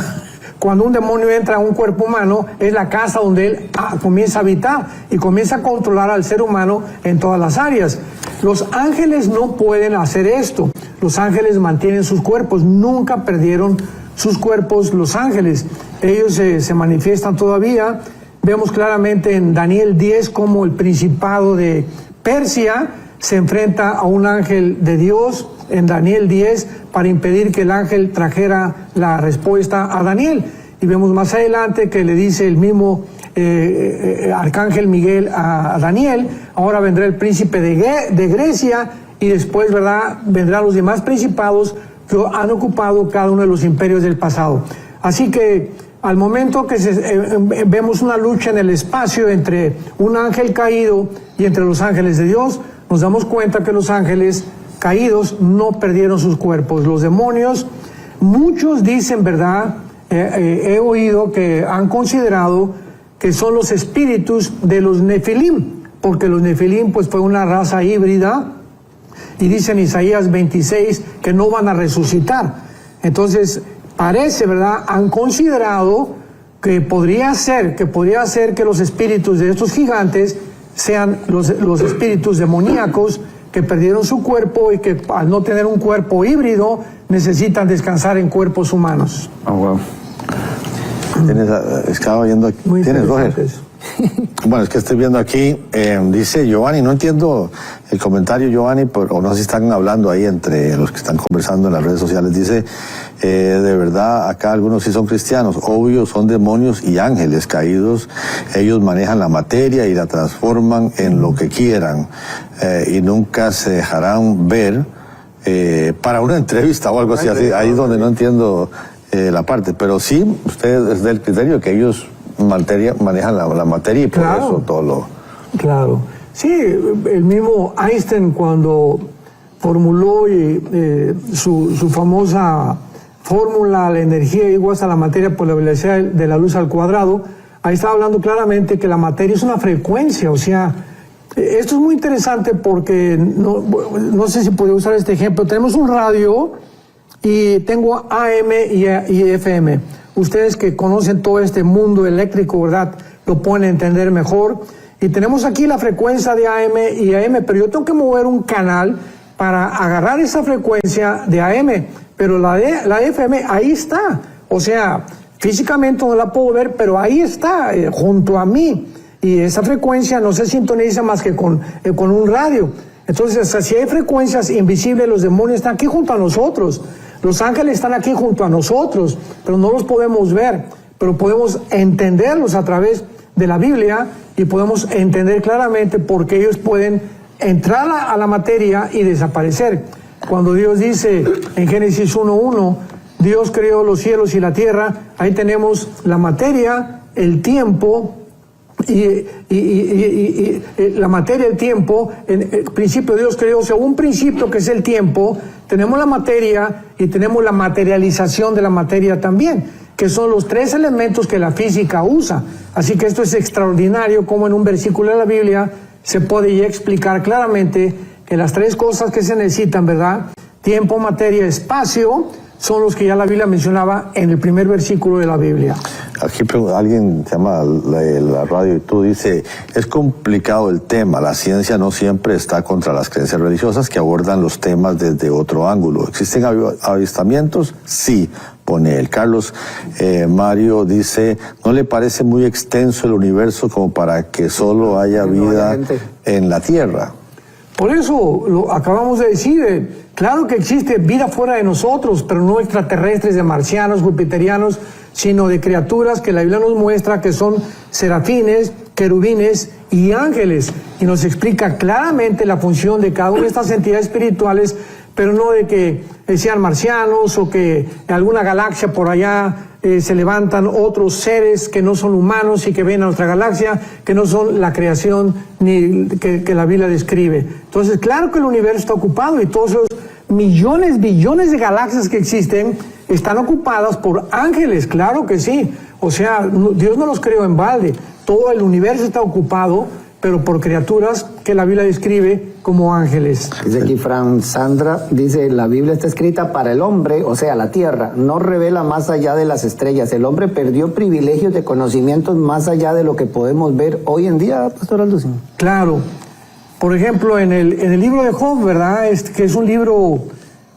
cuando un demonio entra a un cuerpo humano, es la casa donde él comienza a habitar y comienza a controlar al ser humano en todas las áreas. Los ángeles no pueden hacer esto. Los ángeles mantienen sus cuerpos, nunca perdieron sus cuerpos los ángeles. Ellos se manifiestan todavía. Vemos claramente en Daniel 10 cómo el principado de Persia se enfrenta a un ángel de Dios en Daniel 10 para impedir que el ángel trajera la respuesta a Daniel. Y vemos más adelante que le dice el mismo arcángel Miguel a Daniel: ahora vendrá el príncipe de Grecia, y después, ¿verdad?, vendrán los demás principados que han ocupado cada uno de los imperios del pasado. Así que al momento que vemos una lucha en el espacio entre un ángel caído y entre los ángeles de Dios, nos damos cuenta que los ángeles caídos no perdieron sus cuerpos. Los demonios, muchos dicen, ¿verdad? He oído que han considerado que son los espíritus de los Nefilim, porque los Nefilim pues fue una raza híbrida, y dice en Isaías 26 que no van a resucitar. Entonces parece, ¿verdad?, han considerado que podría ser que los espíritus de estos gigantes sean los espíritus demoníacos que perdieron su cuerpo y que al no tener un cuerpo híbrido necesitan descansar en cuerpos humanos. Wow. Estaba viendo aquí. ¿Tienes, Roger? Bueno, es que estoy viendo aquí, dice Giovanni, no entiendo el comentario, Giovanni, o no sé si están hablando ahí entre los que están conversando en las redes sociales. Dice, de verdad, acá algunos sí son cristianos, obvio, son demonios y ángeles caídos. Ellos manejan la materia y la transforman en lo que quieran, y nunca se dejarán ver para una entrevista o algo así. Ahí es donde no entiendo la parte, pero sí, usted es del criterio de que ellos manejan la materia, y por eso todo lo... Claro. Sí, el mismo Einstein, cuando formuló su famosa fórmula, la energía igual a la materia por la velocidad de la luz al cuadrado, ahí estaba hablando claramente que la materia es una frecuencia. O sea, esto es muy interesante porque, no sé si podría usar este ejemplo, tenemos un radio y tengo AM y FM. Ustedes que conocen todo este mundo eléctrico, ¿verdad?, lo pueden entender mejor. Y tenemos aquí la frecuencia de AM y AM, pero yo tengo que mover un canal para agarrar esa frecuencia de AM. Pero la de FM, ahí está. O sea, físicamente no la puedo ver, pero ahí está, junto a mí. Y esa frecuencia no se sintoniza más que con un radio. Entonces, si hay frecuencias invisibles, los demonios están aquí junto a nosotros. Los ángeles están aquí junto a nosotros, pero no los podemos ver, pero podemos entenderlos a través de la Biblia, y podemos entender claramente por qué ellos pueden entrar a la materia y desaparecer. Cuando Dios dice en Génesis 1:1, Dios creó los cielos y la tierra, ahí tenemos la materia, el tiempo la materia, el tiempo, en el principio Dios creó, o sea, un principio que es el tiempo, tenemos la materia y tenemos la materialización de la materia también, que son los tres elementos que la física usa. Así que esto es extraordinario, como en un versículo de la Biblia se puede ya explicar claramente que las tres cosas que se necesitan, ¿verdad? Tiempo, materia, espacio, son los que ya la Biblia mencionaba en el primer versículo de la Biblia. Aquí alguien llama la radio y tú dice, es complicado el tema, la ciencia no siempre está contra las creencias religiosas que abordan los temas desde otro ángulo. ¿Existen avistamientos? Sí, pone el Carlos. Mario dice, ¿no le parece muy extenso el universo como para que solo haya vida en la Tierra? Por eso lo acabamos de decir, claro que existe vida fuera de nosotros, pero no extraterrestres, de marcianos, jupiterianos, sino de criaturas que la Biblia nos muestra que son serafines, querubines y ángeles, y nos explica claramente la función de cada una de estas entidades espirituales, pero no de que sean marcianos o que en alguna galaxia por allá se levantan otros seres que no son humanos y que ven a nuestra galaxia, que no son la creación ni que la Biblia describe. Entonces, claro que el universo está ocupado y todos los millones, billones de galaxias que existen están ocupadas por ángeles, claro que sí. O sea, Dios no los creó en balde. Todo el universo está ocupado, pero por criaturas que la Biblia describe como ángeles. Dice aquí Fran Sandra, dice, la Biblia está escrita para el hombre, o sea, la tierra, no revela más allá de las estrellas. El hombre perdió privilegios de conocimientos más allá de lo que podemos ver hoy en día, Pastor Alducin. Claro. Por ejemplo, en el libro de Job, ¿verdad? Que es un libro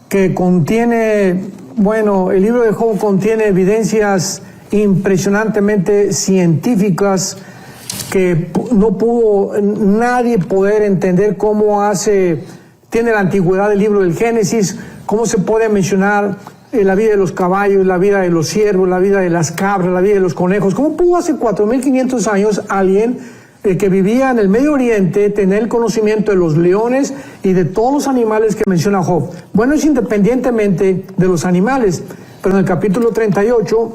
que contiene, bueno, el libro de Job contiene evidencias impresionantemente científicas que no pudo nadie poder entender cómo tiene la antigüedad del libro del Génesis, cómo se puede mencionar la vida de los caballos, la vida de los ciervos, la vida de las cabras, la vida de los conejos. ¿Cómo pudo hace 4.500 años alguien que vivía en el Medio Oriente tener el conocimiento de los leones y de todos los animales que menciona Job? Bueno, es independientemente de los animales, pero en el capítulo 38,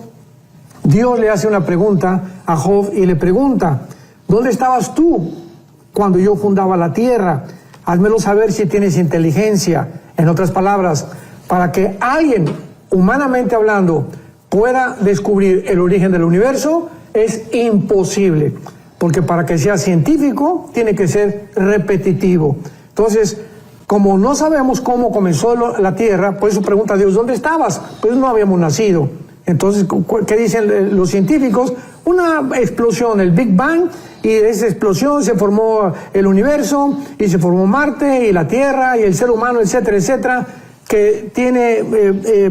Dios le hace una pregunta a Job y le pregunta, ¿dónde estabas tú cuando yo fundaba la tierra? Házmelo saber si tienes inteligencia. En otras palabras, para que alguien, humanamente hablando, pueda descubrir el origen del universo, es imposible. Porque para que sea científico, tiene que ser repetitivo. Entonces, como no sabemos cómo comenzó la tierra, por eso pregunta a Dios, ¿dónde estabas? Pues no habíamos nacido. Entonces, ¿qué dicen los científicos? Una explosión, el Big Bang, y de esa explosión se formó el universo, y se formó Marte, y la Tierra, y el ser humano, etcétera, etcétera, que tiene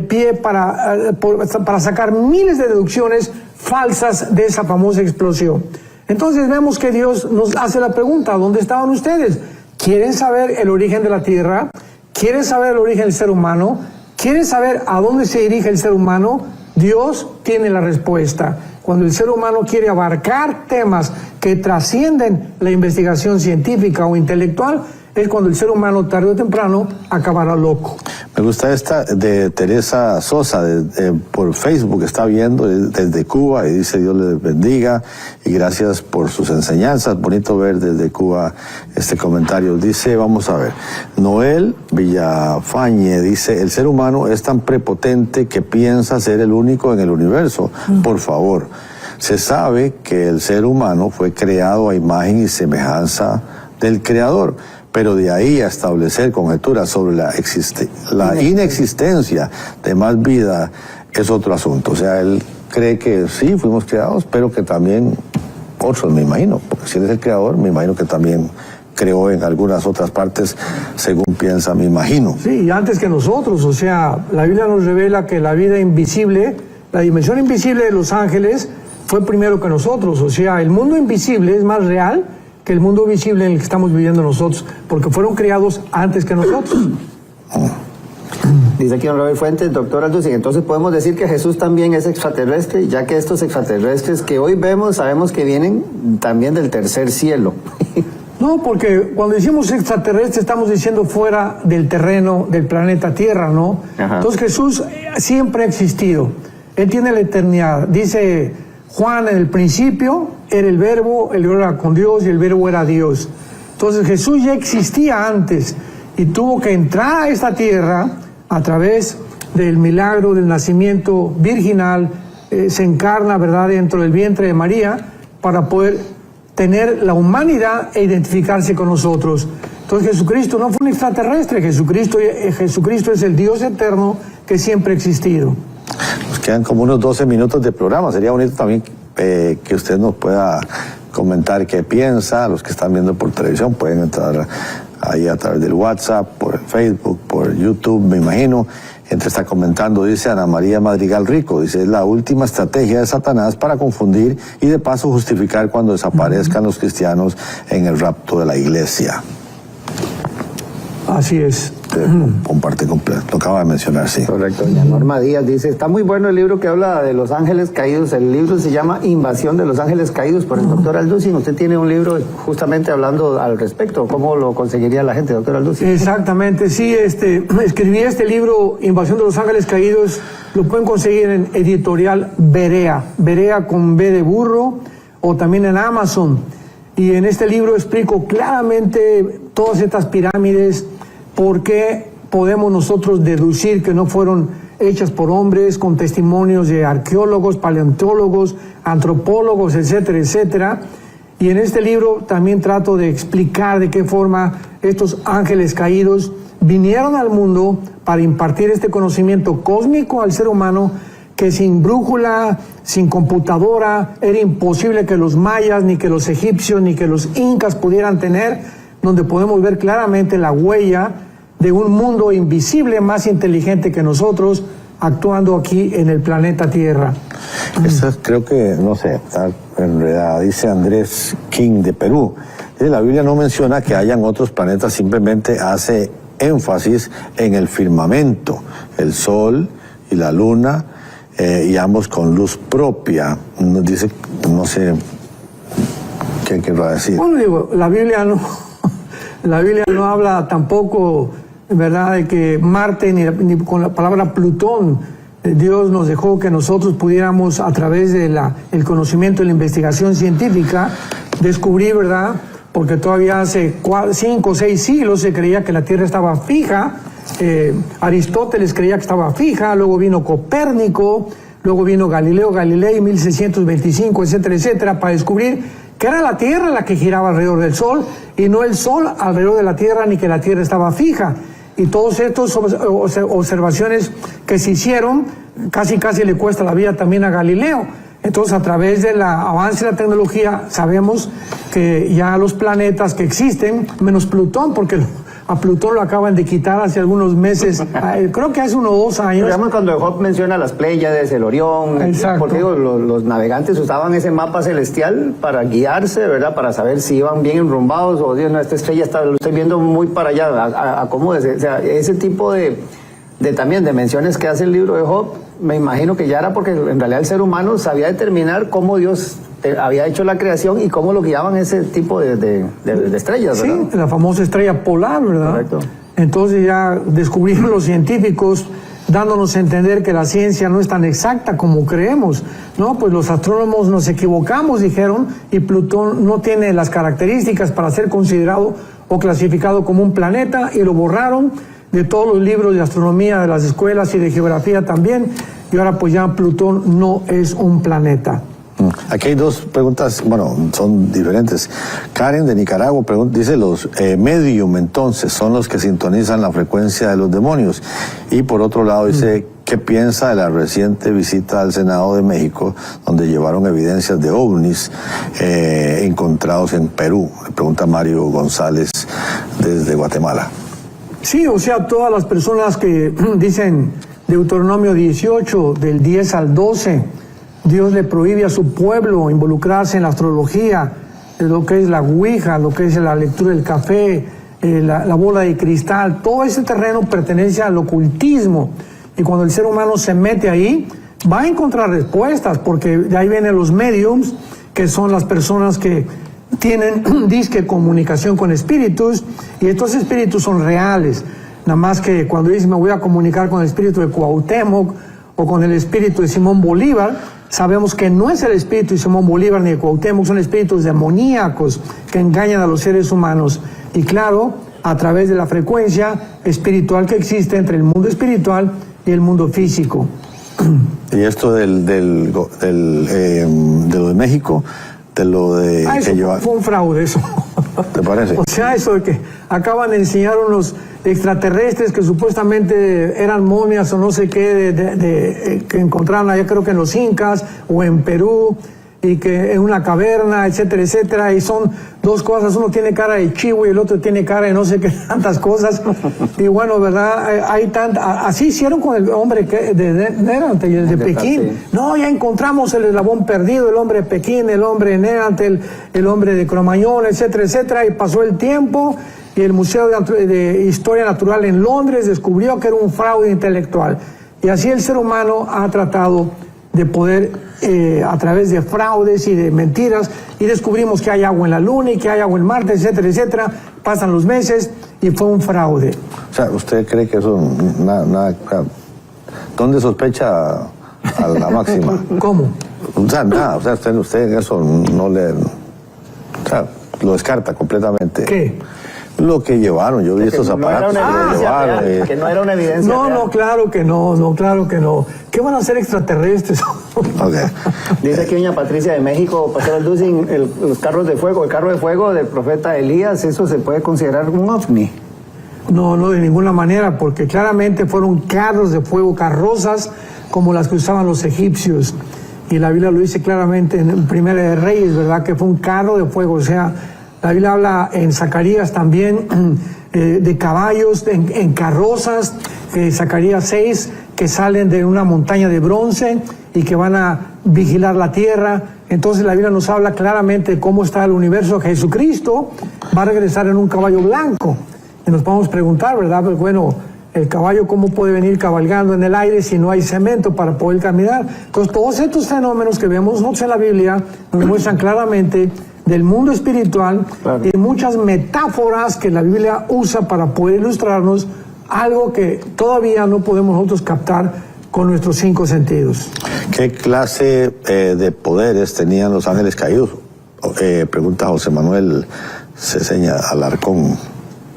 pie para sacar miles de deducciones falsas de esa famosa explosión. Entonces vemos que Dios nos hace la pregunta, ¿dónde estaban ustedes? ¿Quieren saber el origen de la Tierra? ¿Quieren saber el origen del ser humano? ¿Quieren saber a dónde se dirige el ser humano? Dios tiene la respuesta. Cuando el ser humano quiere abarcar temas que trascienden la investigación científica o intelectual, es cuando el ser humano tarde o temprano acabará loco. Me gusta esta de Teresa Sosa, por Facebook, está viendo desde Cuba y dice Dios les bendiga y gracias por sus enseñanzas. Bonito ver desde Cuba este comentario. Dice, vamos a ver, Noel Villafañe dice, el ser humano es tan prepotente que piensa ser el único en el universo. Por favor, se sabe que el ser humano fue creado a imagen y semejanza del Creador, pero de ahí a establecer conjeturas sobre la inexistencia de más vida es otro asunto. O sea, él cree que sí, fuimos creados, pero que también otros, me imagino, porque si él es el creador, me imagino que también creó en algunas otras partes, según piensa, me imagino. Sí, antes que nosotros, o sea, la Biblia nos revela que la vida invisible, la dimensión invisible de los ángeles, fue primero que nosotros. O sea, el mundo invisible es más real que el mundo visible en el que estamos viviendo nosotros, porque fueron creados antes que nosotros. Dice aquí don Robert Fuentes, doctor Alducin, entonces podemos decir que Jesús también es extraterrestre, ya que estos extraterrestres que hoy vemos, sabemos que vienen también del tercer cielo. No, porque cuando decimos extraterrestre estamos diciendo fuera del terreno del planeta Tierra, ¿no? Ajá. Entonces Jesús siempre ha existido, Él tiene la eternidad. Dice Juan, en el principio era el verbo era con Dios y el verbo era Dios. Entonces Jesús ya existía antes y tuvo que entrar a esta tierra a través del milagro del nacimiento virginal, se encarna, ¿verdad?, dentro del vientre de María para poder tener la humanidad e identificarse con nosotros. Entonces Jesucristo no fue un extraterrestre, Jesucristo es el Dios eterno que siempre ha existido. Nos quedan como unos 12 minutos de programa, sería bonito también que usted nos pueda comentar qué piensa. Los que están viendo por televisión pueden entrar ahí a través del WhatsApp, por Facebook, por YouTube, me imagino. Gente está comentando, dice Ana María Madrigal Rico, dice, es la última estrategia de Satanás para confundir y de paso justificar cuando desaparezcan los cristianos en el rapto de la iglesia. Así es. Comparte completo, lo acaba de mencionar, sí. Correcto. Doña Norma Díaz dice, está muy bueno el libro que habla de los ángeles caídos. El libro se llama Invasión de los ángeles caídos por el doctor Alducin. Usted tiene un libro justamente hablando al respecto. ¿Cómo lo conseguiría la gente, doctor Alducin? Exactamente, sí. Escribí este libro, Invasión de los ángeles caídos. Lo pueden conseguir en editorial Berea. Berea con B de burro, o también en Amazon. Y en este libro explico claramente todas estas pirámides, por qué podemos nosotros deducir que no fueron hechas por hombres, con testimonios de arqueólogos, paleontólogos, antropólogos, etcétera, etcétera. Y en este libro también trato de explicar de qué forma estos ángeles caídos vinieron al mundo para impartir este conocimiento cósmico al ser humano, que sin brújula, sin computadora, era imposible que los mayas, ni que los egipcios, ni que los incas pudieran tener, donde podemos ver claramente la huella de un mundo invisible más inteligente que nosotros, actuando aquí en el planeta Tierra. Esta creo que, no sé, está enredada, dice Andrés King de Perú. La Biblia no menciona que hayan otros planetas, simplemente hace énfasis en el firmamento, el sol y la luna, y ambos con luz propia. Nos dice, no sé qué querrá decir. Bueno, digo, la Biblia no habla tampoco, ¿verdad?, de que Marte, ni con la palabra Plutón. Dios nos dejó que nosotros pudiéramos, a través de el conocimiento y la investigación científica, descubrir, ¿verdad?, porque todavía hace 5 o 6 siglos se creía que la Tierra estaba fija. Aristóteles creía que estaba fija, luego vino Copérnico, luego vino Galileo Galilei, 1625, etcétera, etcétera, para descubrir que era la Tierra la que giraba alrededor del Sol y no el Sol alrededor de la Tierra, ni que la Tierra estaba fija. Y todas estas observaciones que se hicieron, casi le cuesta la vida también a Galileo. Entonces, a través del avance de la tecnología, sabemos que ya los planetas que existen, menos Plutón, porque a Plutón lo acaban de quitar hace algunos meses, creo que hace unos 2 años. Digamos, cuando Job menciona las Pléyades, el Orión, porque digo, los navegantes usaban ese mapa celestial para guiarse, ¿verdad? Para saber si iban bien enrumbados o, Dios, no, esta estrella lo estoy viendo muy para allá, acomódese. O sea, ese tipo de también de menciones que hace el libro de Job, me imagino que ya era porque en realidad el ser humano sabía determinar cómo Dios había hecho la creación y cómo lo guiaban ese tipo de estrellas, ¿verdad? Sí, la famosa estrella polar, ¿verdad? Correcto. Entonces ya descubrieron los científicos, dándonos a entender que la ciencia no es tan exacta como creemos, ¿no? Pues los astrónomos nos equivocamos, dijeron, y Plutón no tiene las características para ser considerado o clasificado como un planeta, y lo borraron de todos los libros de astronomía de las escuelas y de geografía también, y ahora pues ya Plutón no es un planeta. Aquí hay 2 preguntas, bueno, son diferentes. Karen de Nicaragua dice, los medium entonces son los que sintonizan la frecuencia de los demonios. Y por otro lado dice, ¿qué piensa de la reciente visita al Senado de México, donde llevaron evidencias de ovnis encontrados en Perú? Le pregunta Mario González desde Guatemala. Sí, o sea, todas las personas que dicen Deuteronomio 18, del 10 al 12, Dios le prohíbe a su pueblo involucrarse en la astrología, lo que es la ouija, lo que es la lectura del café, la bola de cristal. Todo ese terreno pertenece al ocultismo, y cuando el ser humano se mete ahí, va a encontrar respuestas, porque de ahí vienen los mediums, que son las personas que tienen disque comunicación con espíritus, y estos espíritus son reales. Nada más que cuando dice me voy a comunicar con el espíritu de Cuauhtémoc o con el espíritu de Simón Bolívar, sabemos que no es el espíritu de Simón Bolívar ni de Cuauhtémoc, son espíritus demoníacos que engañan a los seres humanos. Y claro, a través de la frecuencia espiritual que existe entre el mundo espiritual y el mundo físico. Y esto de lo de México, de lo de... Eso fue un fraude, eso. ¿Te parece? O sea, eso de que acaban de enseñar unos extraterrestres que supuestamente eran momias o no sé qué, que encontraron allá, creo que en los Incas o en Perú, y que en una caverna, etcétera, etcétera, y son dos cosas, uno tiene cara de chivo y el otro tiene cara de no sé qué tantas cosas, y bueno, ¿verdad? Hay así hicieron con el hombre de Pekín, no, ya encontramos el eslabón perdido, el hombre de Pekín, el hombre de Nerante, el hombre de Cromañón, etcétera, etcétera, y pasó el tiempo, y el Museo de Historia Natural en Londres descubrió que era un fraude intelectual, y así el ser humano ha tratado de poder, a través de fraudes y de mentiras, y descubrimos que hay agua en la Luna y que hay agua en Marte, etcétera, etcétera. Pasan los meses y fue un fraude. O sea, ¿usted cree que eso nada ¿dónde sospecha a la máxima? ¿Cómo? O sea, nada, o sea, usted eso no le... O sea, lo descarta completamente. ¿Qué? Lo que llevaron, yo vi estos aparatos que lo llevaron. Que no era una evidencia No, real. no, claro que no, claro que no. ¿Qué van a hacer extraterrestres? Okay. Dice aquí doña Patricia de México, Pastor Alducin, los carros de fuego, el carro de fuego del profeta Elías, ¿eso se puede considerar un ovni? No, de ninguna manera, porque claramente fueron carros de fuego, carrozas como las que usaban los egipcios. Y la Biblia lo dice claramente en Primera de Reyes, ¿verdad? Que fue un carro de fuego, o sea... La Biblia habla en Zacarías también de caballos, en carrozas, Zacarías 6, que salen de una montaña de bronce y que van a vigilar la tierra. Entonces la Biblia nos habla claramente de cómo está el universo. Jesucristo va a regresar en un caballo blanco. Y nos podemos preguntar, ¿verdad? Pues bueno, el caballo, ¿cómo puede venir cabalgando en el aire si no hay cemento para poder caminar? Entonces todos estos fenómenos que vemos nosotros en la Biblia nos muestran claramente del mundo espiritual, claro, y muchas metáforas que la Biblia usa para poder ilustrarnos algo que todavía no podemos nosotros captar con nuestros 5 sentidos. ¿Qué clase de poderes tenían los ángeles caídos? Pregunta José Manuel Ceseña Alarcón.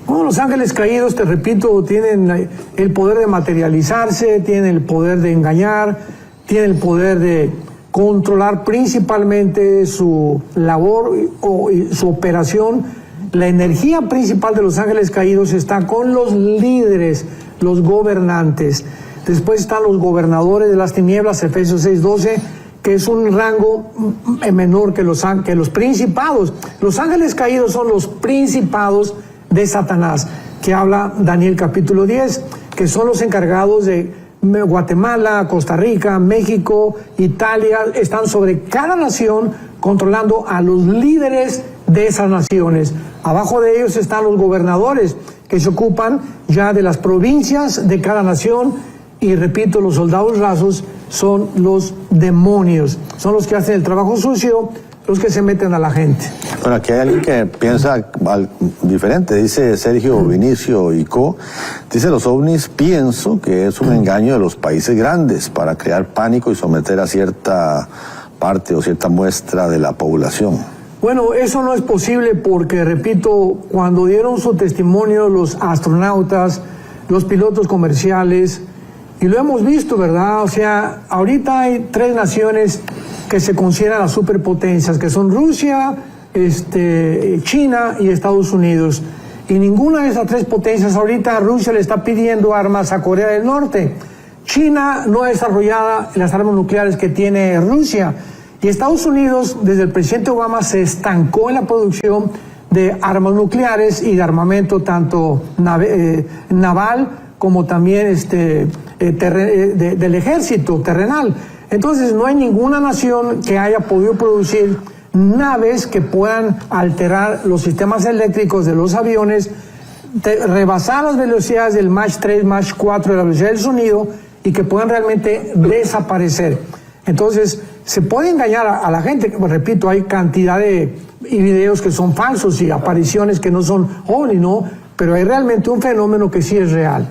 Bueno, los ángeles caídos, te repito, tienen el poder de materializarse, tienen el poder de engañar, tienen el poder de controlar principalmente su labor o su operación. La energía principal de los ángeles caídos está con los líderes, los gobernantes. Después están los gobernadores de las tinieblas, Efesios 6:12, que es un rango menor que los principados. Los ángeles caídos son los principados de Satanás, que habla Daniel capítulo 10, que son los encargados de Guatemala, Costa Rica, México, Italia, están sobre cada nación controlando a los líderes de esas naciones. Abajo de ellos están los gobernadores que se ocupan ya de las provincias de cada nación, y repito, los soldados rasos son los demonios, son los que hacen el trabajo sucio, los que se meten a la gente. Bueno, aquí hay alguien que piensa diferente, dice Sergio Vinicio Ico, dice: los ovnis pienso que es un engaño de los países grandes para crear pánico y someter a cierta parte o cierta muestra de la población. Bueno, eso no es posible porque, repito, cuando dieron su testimonio los astronautas, los pilotos comerciales, y lo hemos visto, ¿verdad? O sea, ahorita hay 3 naciones que se consideran las superpotencias, que son Rusia, China y Estados Unidos. Y ninguna de esas 3 potencias, ahorita Rusia le está pidiendo armas a Corea del Norte. China no ha desarrollado las armas nucleares que tiene Rusia. Y Estados Unidos, desde el presidente Obama, se estancó en la producción de armas nucleares y de armamento tanto naval como también del ejército terrenal. Entonces no hay ninguna nación que haya podido producir naves que puedan alterar los sistemas eléctricos de los aviones, rebasar las velocidades del Mach 3, Mach 4 de la velocidad del sonido, y que puedan realmente desaparecer. Entonces se puede engañar a la gente. Repito, hay cantidad de videos que son falsos y apariciones que no son ovni, ¿no? Pero hay realmente un fenómeno que sí es real.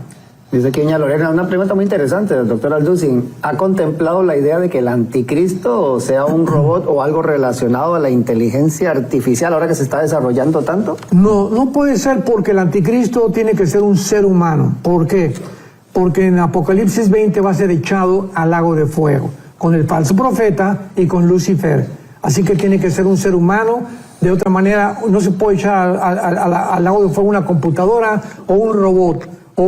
Dice aquí doña Lorena, una pregunta muy interesante del doctor Alducin. ¿Ha contemplado la idea de que el anticristo sea un robot o algo relacionado a la inteligencia artificial ahora que se está desarrollando tanto? No, no puede ser, porque el anticristo tiene que ser un ser humano. ¿Por qué? Porque en Apocalipsis 20 va a ser echado al lago de fuego, con el falso profeta y con Lucifer. Así que tiene que ser un ser humano. De otra manera, no se puede echar al lago de fuego una computadora o un robot o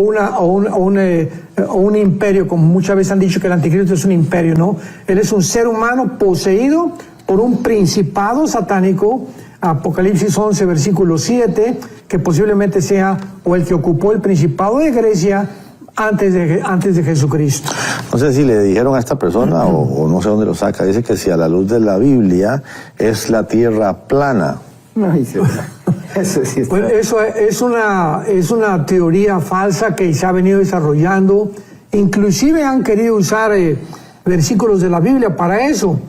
un imperio, como muchas veces han dicho que el anticristo es un imperio, ¿no? Él es un ser humano poseído por un principado satánico, Apocalipsis 11, versículo 7, que posiblemente sea o el que ocupó el principado de Grecia antes de Jesucristo. No sé si le dijeron a esta persona o no sé dónde lo saca, dice que si a la luz de la Biblia es la tierra plana. Ay, sí. Eso sí está. Bueno, eso es una teoría falsa que se ha venido desarrollando. Inclusive han querido usar versículos de la Biblia para eso.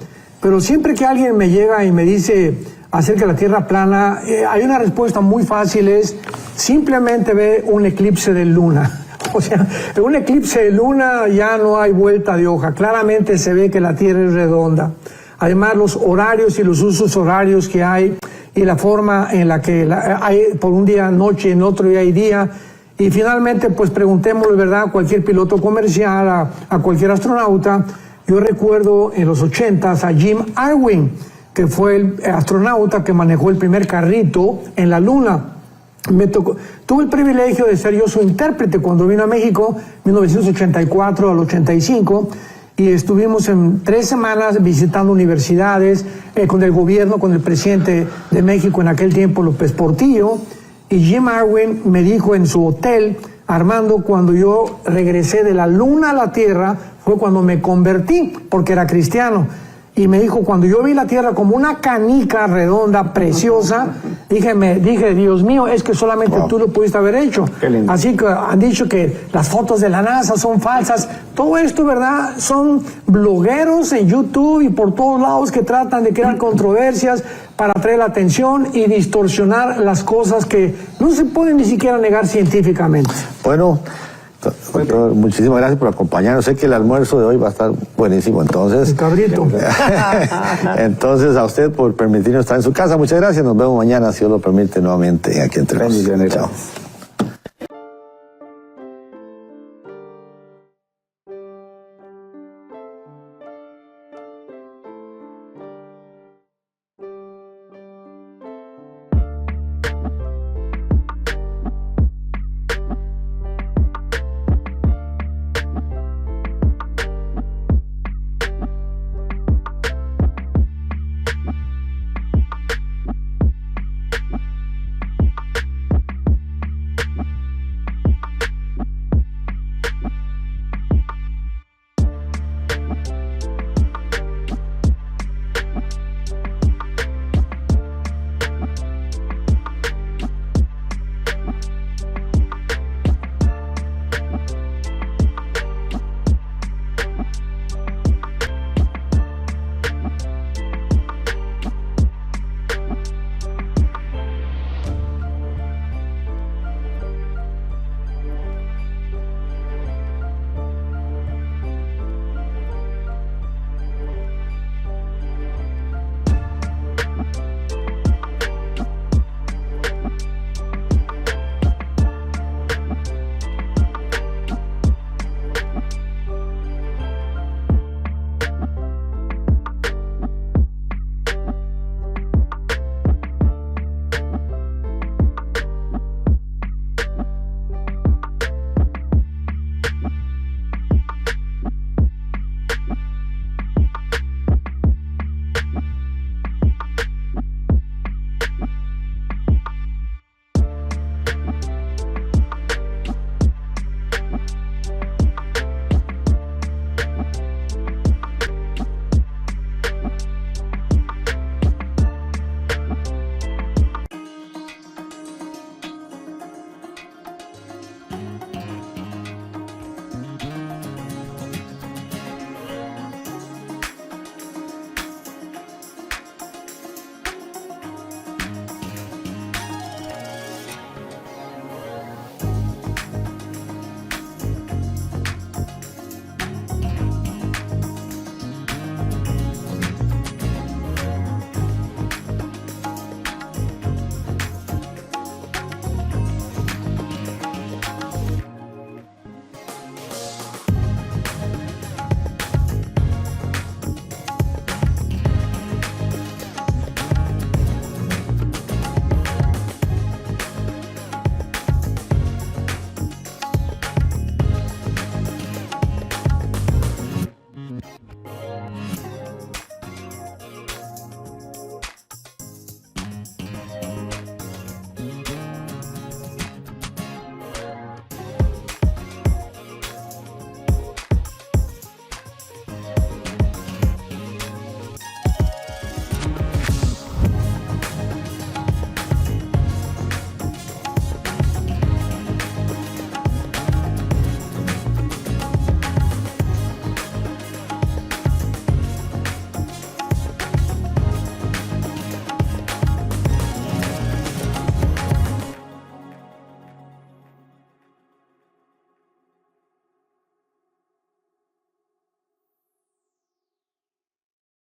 Pero siempre que alguien me llega y me dice acerca de la tierra plana, hay una respuesta muy fácil, es simplemente ve un eclipse de luna. O sea, en un eclipse de luna ya no hay vuelta de hoja. Claramente se ve que la tierra es redonda. Además, los horarios y los usos horarios que hay y la forma en la que hay por un día noche, en otro día hay día. Y finalmente, pues preguntémosle, ¿verdad?, a cualquier piloto comercial, a cualquier astronauta. Yo recuerdo en los 80s a Jim Irwin, que fue el astronauta que manejó el primer carrito en la Luna. Tuve el privilegio de ser yo su intérprete cuando vino a México, 1984 al 85, y estuvimos en 3 semanas visitando universidades, con el gobierno, con el presidente de México en aquel tiempo, López Portillo, y Jim Irwin me dijo en su hotel, Armando, cuando yo regresé de la Luna a la Tierra, fue cuando me convertí, porque era cristiano. Y me dijo, cuando yo vi la Tierra como una canica redonda, preciosa, dije, Dios mío, es que solamente tú lo pudiste haber hecho. Así que han dicho que las fotos de la NASA son falsas. Todo esto, ¿verdad? Son blogueros en YouTube y por todos lados que tratan de crear controversias para atraer la atención y distorsionar las cosas que no se pueden ni siquiera negar científicamente. Bueno, doctor, muchísimas gracias por acompañarnos. Sé que el almuerzo de hoy va a estar buenísimo, entonces. El cabrito. Entonces, a usted por permitirnos estar en su casa. Muchas gracias. Nos vemos mañana, si Dios lo permite, nuevamente aquí entre nosotros. Bendiciones. Chao.